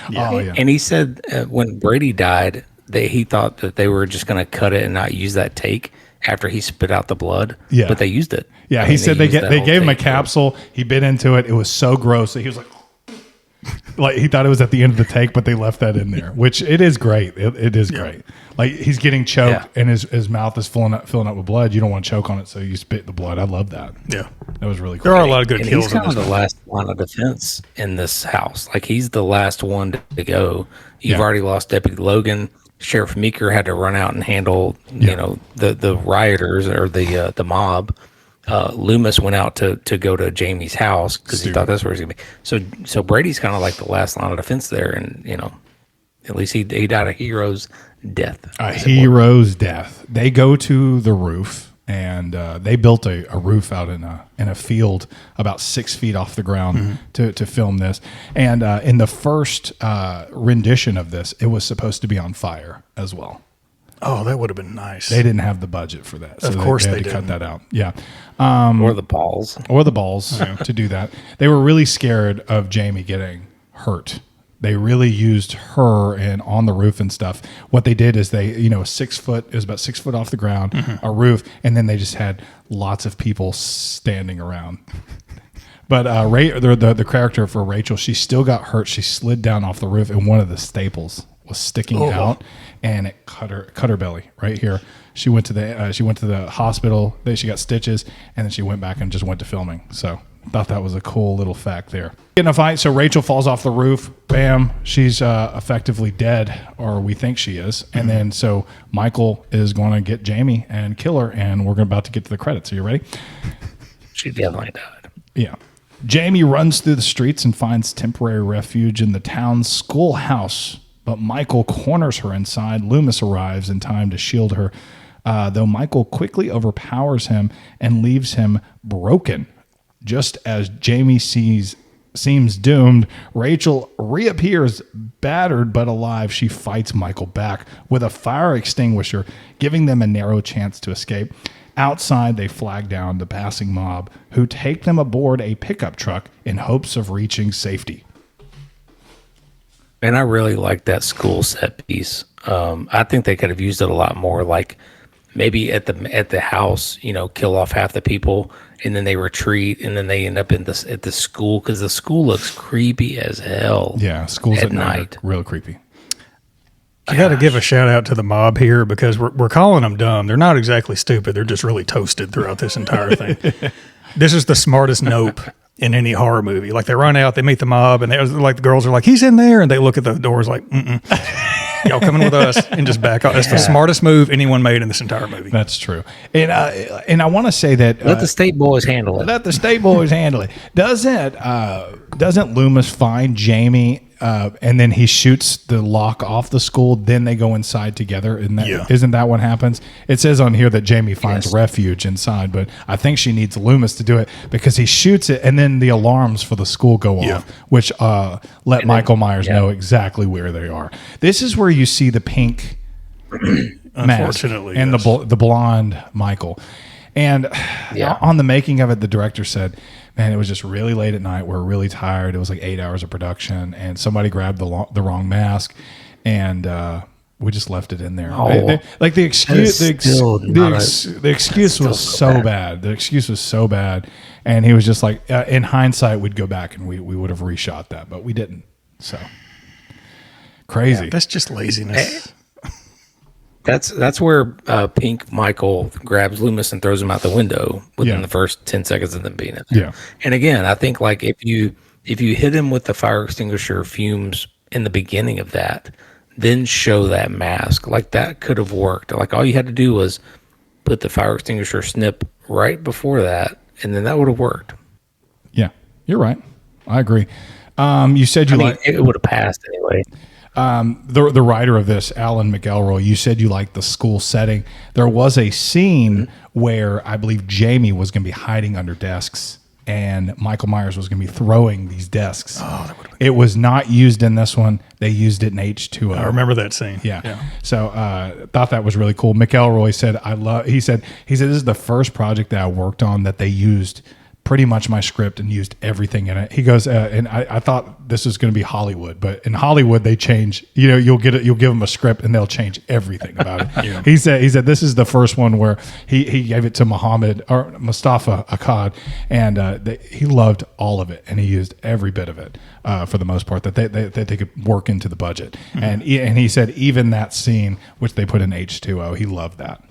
Yeah. Oh, yeah. And he said when Brady died, he thought that they were just going to cut it and not use that take after he spit out the blood. Yeah. But they used it. Yeah, he said they gave him a capsule. He bit into it. It was so gross that he was like he thought it was at the end of the take, but they left that in there, which it is great. It is great. Like he's getting choked and his mouth is filling up with blood. You don't want to choke on it, so you spit the blood. I love that. Yeah, that was really cool. There are a lot of good kills. He's kind of the last line of defense in this house. Like he's the last one to go. You've already lost Deputy Logan. Sheriff Meeker had to run out and handle, the rioters or the mob. Loomis went out to go to Jamie's house because he thought that's where he was going to be. So Brady's kind of like the last line of defense there, and at least he died a hero's death. A hero's death. They go to the roof and they built a roof out in a field about 6 feet off the ground to film this. And in the first rendition of this, it was supposed to be on fire as well. Oh, that would have been nice. They didn't have the budget for that, so Of course they they had to cut didn't. that out. Yeah, Or the balls. to do that. They were really scared of Jamie getting hurt. They really used her and on the roof and stuff. What they did is they, 6 foot, it was about 6 foot off the ground, a roof, and then they just had lots of people standing around. But the character for Rachel, she still got hurt. She slid down off the roof, and one of the staples was sticking out, and it cut her belly right here. She went to the hospital. Then she got stitches, and then she went back and just went to filming. So thought that was a cool little fact there. In a fight, so Rachel falls off the roof. Bam, she's effectively dead, or we think she is. And then so Michael is going to get Jamie and kill her, and we're about to get to the credits. Are you ready? She definitely died. Yeah. Jamie runs through the streets and finds temporary refuge in the town's schoolhouse. But Michael corners her inside. Loomis arrives in time to shield her, though Michael quickly overpowers him and leaves him broken. Just as Jamie seems doomed, Rachel reappears battered but alive. She fights Michael back with a fire extinguisher, giving them a narrow chance to escape. Outside, they flag down the passing mob, who take them aboard a pickup truck in hopes of reaching safety. And I really like that school set piece. I think they could have used it a lot more. Like maybe at the house, kill off half the people, and then they retreat, and then they end up at the school, because the school looks creepy as hell. Yeah, schools at night. Real creepy. I got to give a shout out to the mob here, because we're calling them dumb. They're not exactly stupid. They're just really toasted throughout this entire thing. This is the smartest nope in any horror movie. Like, they run out, they meet the mob, and the girls are like, he's in there, and they look at the doors like, y'all coming with us, and just back off. That's the smartest move anyone made in this entire movie. That's true. And I want to say that Let the state boys handle it. Let the state boys handle it. Doesn't Loomis find Jamie and then he shoots the lock off the school? Then they go inside together. Isn't that what happens? It says on here that Jamie finds refuge inside, but I think she needs Loomis to do it, because he shoots it and then the alarms for the school go off, which let Michael Myers know exactly where they are. This is where you see the pink mask and the blonde Michael. And on the making of it, the director said, man, it was just really late at night. We're really tired. It was like 8 hours of production, and somebody grabbed the wrong mask, and we just left it in there. The excuse was so bad. The excuse was so bad, and he was just like, in hindsight, we'd go back and we would have reshot that, but we didn't. So crazy. Yeah, that's just laziness. That's where Pink Michael grabs Loomis and throws him out the window within the first 10 seconds of them being in there. Yeah. And again, I think like if you hit him with the fire extinguisher fumes in the beginning of that, then show that mask, like that could have worked. Like all you had to do was put the fire extinguisher snip right before that, and then that would have worked. Yeah, you're right. I agree. You said it would have passed anyway. The writer of this, Alan McElroy, you said you liked the school setting. There was a scene where I believe Jamie was going to be hiding under desks, and Michael Myers was going to be throwing these desks. Oh, that would have been. It was not used in this one. They used it in H2O. I remember that scene. Yeah. So thought that was really cool. McElroy said, he said this is the first project that I worked on that they used pretty much my script and used everything in it. He goes, and I thought this was going to be Hollywood, but in Hollywood they change. You'll give them a script and they'll change everything about it. He said this is the first one where he gave it to Mustafa Akkad, and he loved all of it, and he used every bit of it for the most part that they could work into the budget. And he said even that scene which they put in H2O, he loved that.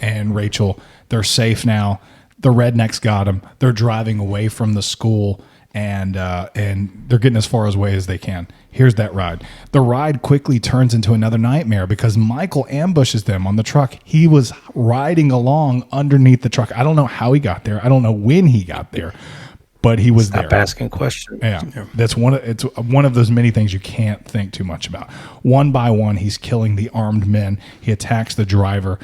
And Rachel, they're safe now. The rednecks got them. They're driving away from the school, and they're getting as far away as they can. Here's that ride. The ride quickly turns into another nightmare because Michael ambushes them on the truck. He was riding along underneath the truck. I don't know how he got there. I don't know when he got there, but he was there. Stop asking questions. Yeah, that's it's one of those many things you can't think too much about. One by one, he's killing the armed men. He attacks the driver.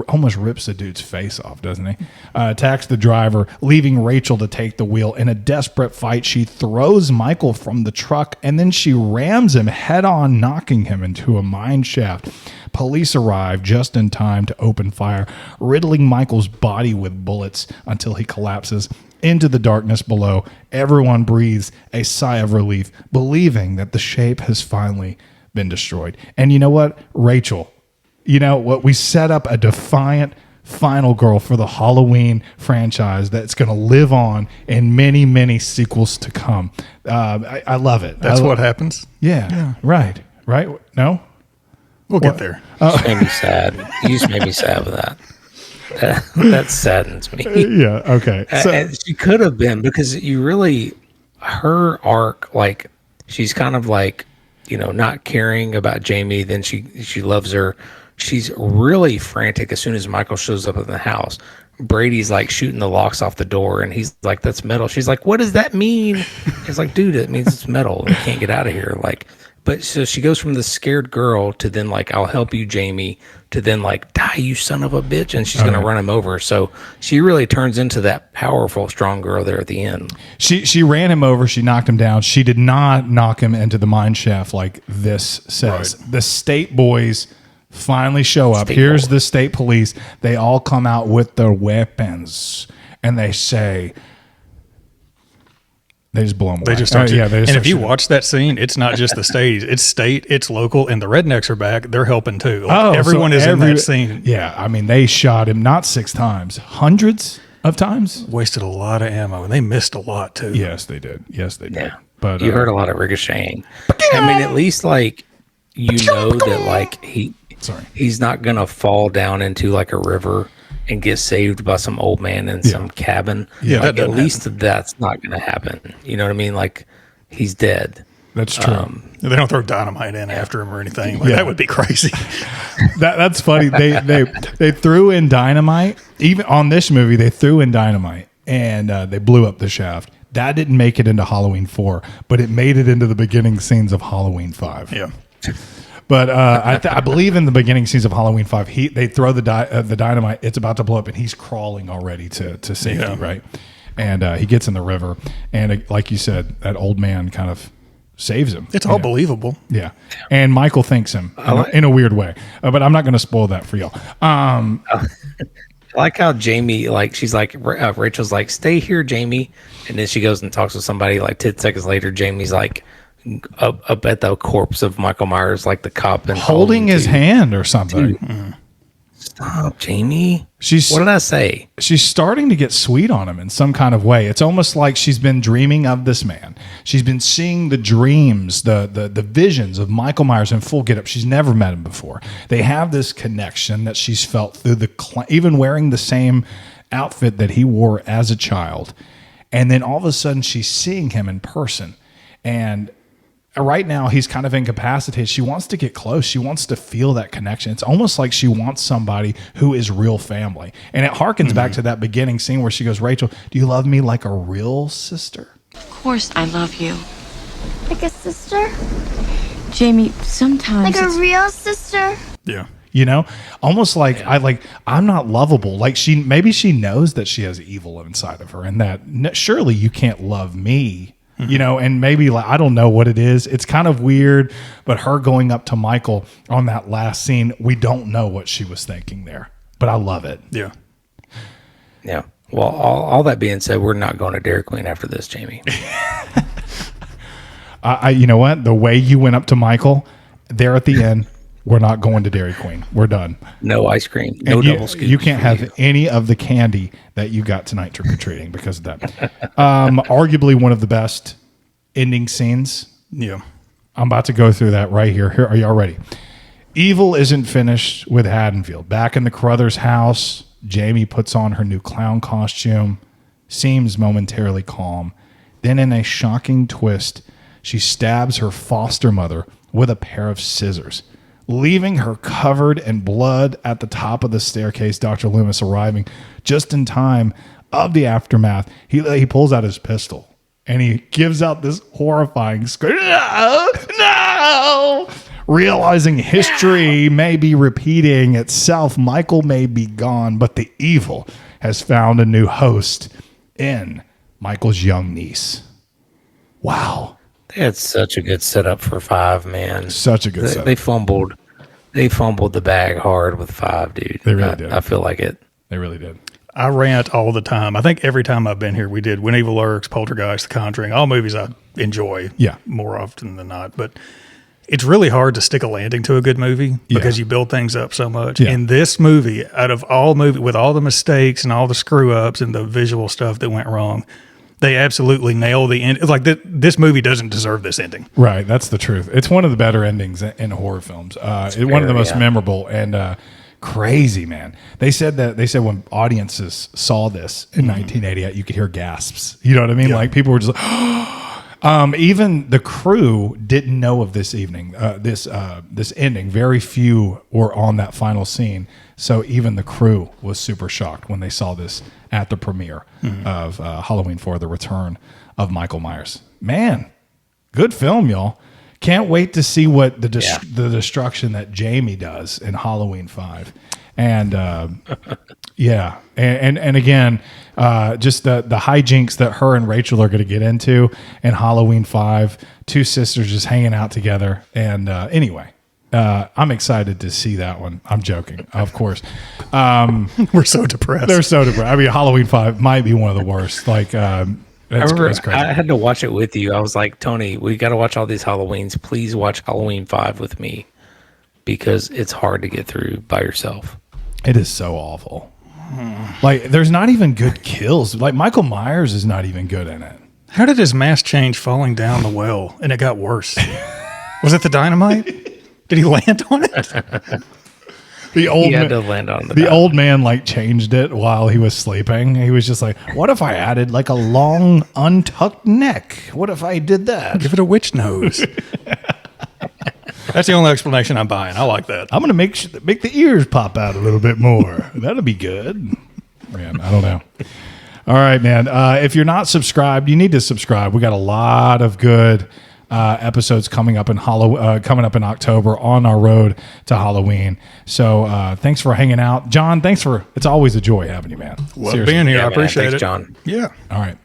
almost rips the dude's face off, doesn't he? Attacks the driver, leaving Rachel to take the wheel. In a desperate fight, she throws Michael from the truck, and then she rams him head on, knocking him into a mine shaft. Police arrive just in time to open fire, riddling Michael's body with bullets until he collapses into the darkness below. Everyone breathes a sigh of relief, believing that the shape has finally been destroyed. And you know what? Rachel, you know what? We set up a defiant final girl for the Halloween franchise that's going to live on in many, many sequels to come. I love it. That's what happens. Yeah. Right. No? We'll get there. You just made me sad. You just made me sad with that. That saddens me. Yeah. Okay. So, And she could have been, because her arc, like, she's kind of like, not caring about Jamie. Then she loves her. She's really frantic as soon as Michael shows up in the house. Brady's like shooting the locks off the door, and he's like, "That's metal." She's like, "What does that mean?" It's like, "Dude, it means it's metal. We can't get out of here." Like, but so she goes from the scared girl to then like, "I'll help you, Jamie," to then like, "Die, you son of a bitch," and she's gonna run him over. So she really turns into that powerful, strong girl there at the end. She ran him over. She knocked him down. She did not knock him into the mine shaft like this says. Right. The state boys finally show up. Here's the state police. They all come out with their weapons, and they say, they just blow them away. They just start and if you watch that scene, it's not just the stage, it's state, it's local, and the rednecks are back. They're helping too. Everyone is in that scene. Yeah, I mean, they shot him not 6 times, hundreds of times. Wasted a lot of ammo, and they missed a lot too. Yes, they did. Yeah. But You heard a lot of ricocheting. I mean, at least like, that like he's not gonna fall down into like a river and get saved by some old man in some cabin. Yeah, like, at least that's not gonna happen. You know what I mean? Like, he's dead. That's true. They don't throw dynamite in after him or anything. Like, that would be crazy. That's funny. They threw in dynamite. Even on this movie, they threw in dynamite and they blew up the shaft. That didn't make it into Halloween 4, but it made it into the beginning scenes of Halloween 5. Yeah. But I believe in the beginning scenes of Halloween 5, they throw the dynamite. It's about to blow up, and he's crawling already to safety, right? And he gets in the river, and like you said, that old man kind of saves him. It's all believable. Yeah, and Michael thanks him in a weird way, but I'm not going to spoil that for y'all. I like how Jamie, like, she's like, Rachel's like, "Stay here, Jamie," and then she goes and talks with somebody. Like 10 seconds later, Jamie's like, up at the corpse of Michael Myers, like the cop, and holding his hand or something. Stop, Jamie. What did I say? She's starting to get sweet on him in some kind of way. It's almost like she's been dreaming of this man. She's been seeing the dreams, the visions of Michael Myers in full getup. She's never met him before. They have this connection that she's felt through even wearing the same outfit that he wore as a child. And then all of a sudden she's seeing him in person. And right now, he's kind of incapacitated. She wants to get close. She wants to feel that connection. It's almost like she wants somebody who is real family. And it harkens back to that beginning scene where she goes, "Rachel, do you love me like a real sister?" Of course I love you. Like a sister? Jamie, sometimes Like a real sister? Yeah. You know, almost like I'm not lovable. Like maybe she knows that she has evil inside of her, and that surely you can't love me. You know, and maybe like, I don't know what it is. It's kind of weird, but her going up to Michael on that last scene, we don't know what she was thinking there, but I love it. Yeah. Yeah. Well, all that being said, we're not going to Dairy Queen after this, Jamie. You know what? The way you went up to Michael there at the end, we're not going to Dairy Queen. We're done. No ice cream. No double scoop. You can't have any of the candy that you got tonight trick-or-treating because of that. Arguably one of the best ending scenes. Yeah. I'm about to go through that right here. Are y'all ready? Evil isn't finished with Haddonfield. Back in the Crothers house, Jamie puts on her new clown costume, seems momentarily calm. Then in a shocking twist, she stabs her foster mother with a pair of scissors, leaving her covered in blood at the top of the staircase. Dr. Loomis arriving just in time of the aftermath. He pulls out his pistol and he gives out this horrifying scream. No! Realizing history may be repeating itself, Michael may be gone, but the evil has found a new host in Michael's young niece. Wow. They had such a good setup for 5, man. Such a good setup. They fumbled the bag hard with 5, dude. They really did. I feel like it. They really did. I rant all the time. I think every time I've been here, we did When Evil Lurks, Poltergeist, The Conjuring, all movies I enjoy more often than not. But it's really hard to stick a landing to a good movie because you build things up so much. Yeah. In this movie, out of all movie, with all the mistakes and all the screw ups and the visual stuff that went wrong, they absolutely nail the end. It's like this movie doesn't deserve this ending. Right. That's the truth. It's one of the better endings in horror films. One of the most memorable and crazy, man. They said when audiences saw this in 1980, you could hear gasps. You know what I mean? Like people were just like, even the crew didn't know of this this ending. Very few were on that final scene. So even the crew was super shocked when they saw this at the premiere of Halloween 4, The Return of Michael Myers. Man, good film, y'all. Can't wait to see what the destruction that Jamie does in Halloween 5. And and again, just the hijinks that her and Rachel are going to get into in Halloween 5. 2 sisters just hanging out together. And anyway, I'm excited to see that one. I'm joking, of course. We're so depressed. They're so depressed. I mean, Halloween 5 might be one of the worst. Like, I remember I had to watch it with you. I was like, Tony, we got to watch all these Halloweens. Please watch Halloween 5 with me because it's hard to get through by yourself. It is so awful. Like, there's not even good kills. Like, Michael Myers is not even good in it. How did his mask change falling down the well and it got worse? Was it the dynamite? Did he land on it? The old man like changed it while he was sleeping. He was just like, what if I added like a long untucked neck? What if I did that? Give it a witch nose. That's the only explanation I'm buying. I like that. I'm going to make the ears pop out a little bit more. That'll be good. Man, I don't know. All right, man. If you're not subscribed, you need to subscribe. We got a lot of good episodes coming up in October on our road to Halloween. So thanks for hanging out, John. It's always a joy having you, man. Love being here. I appreciate Thanks, it, John. Yeah. All right.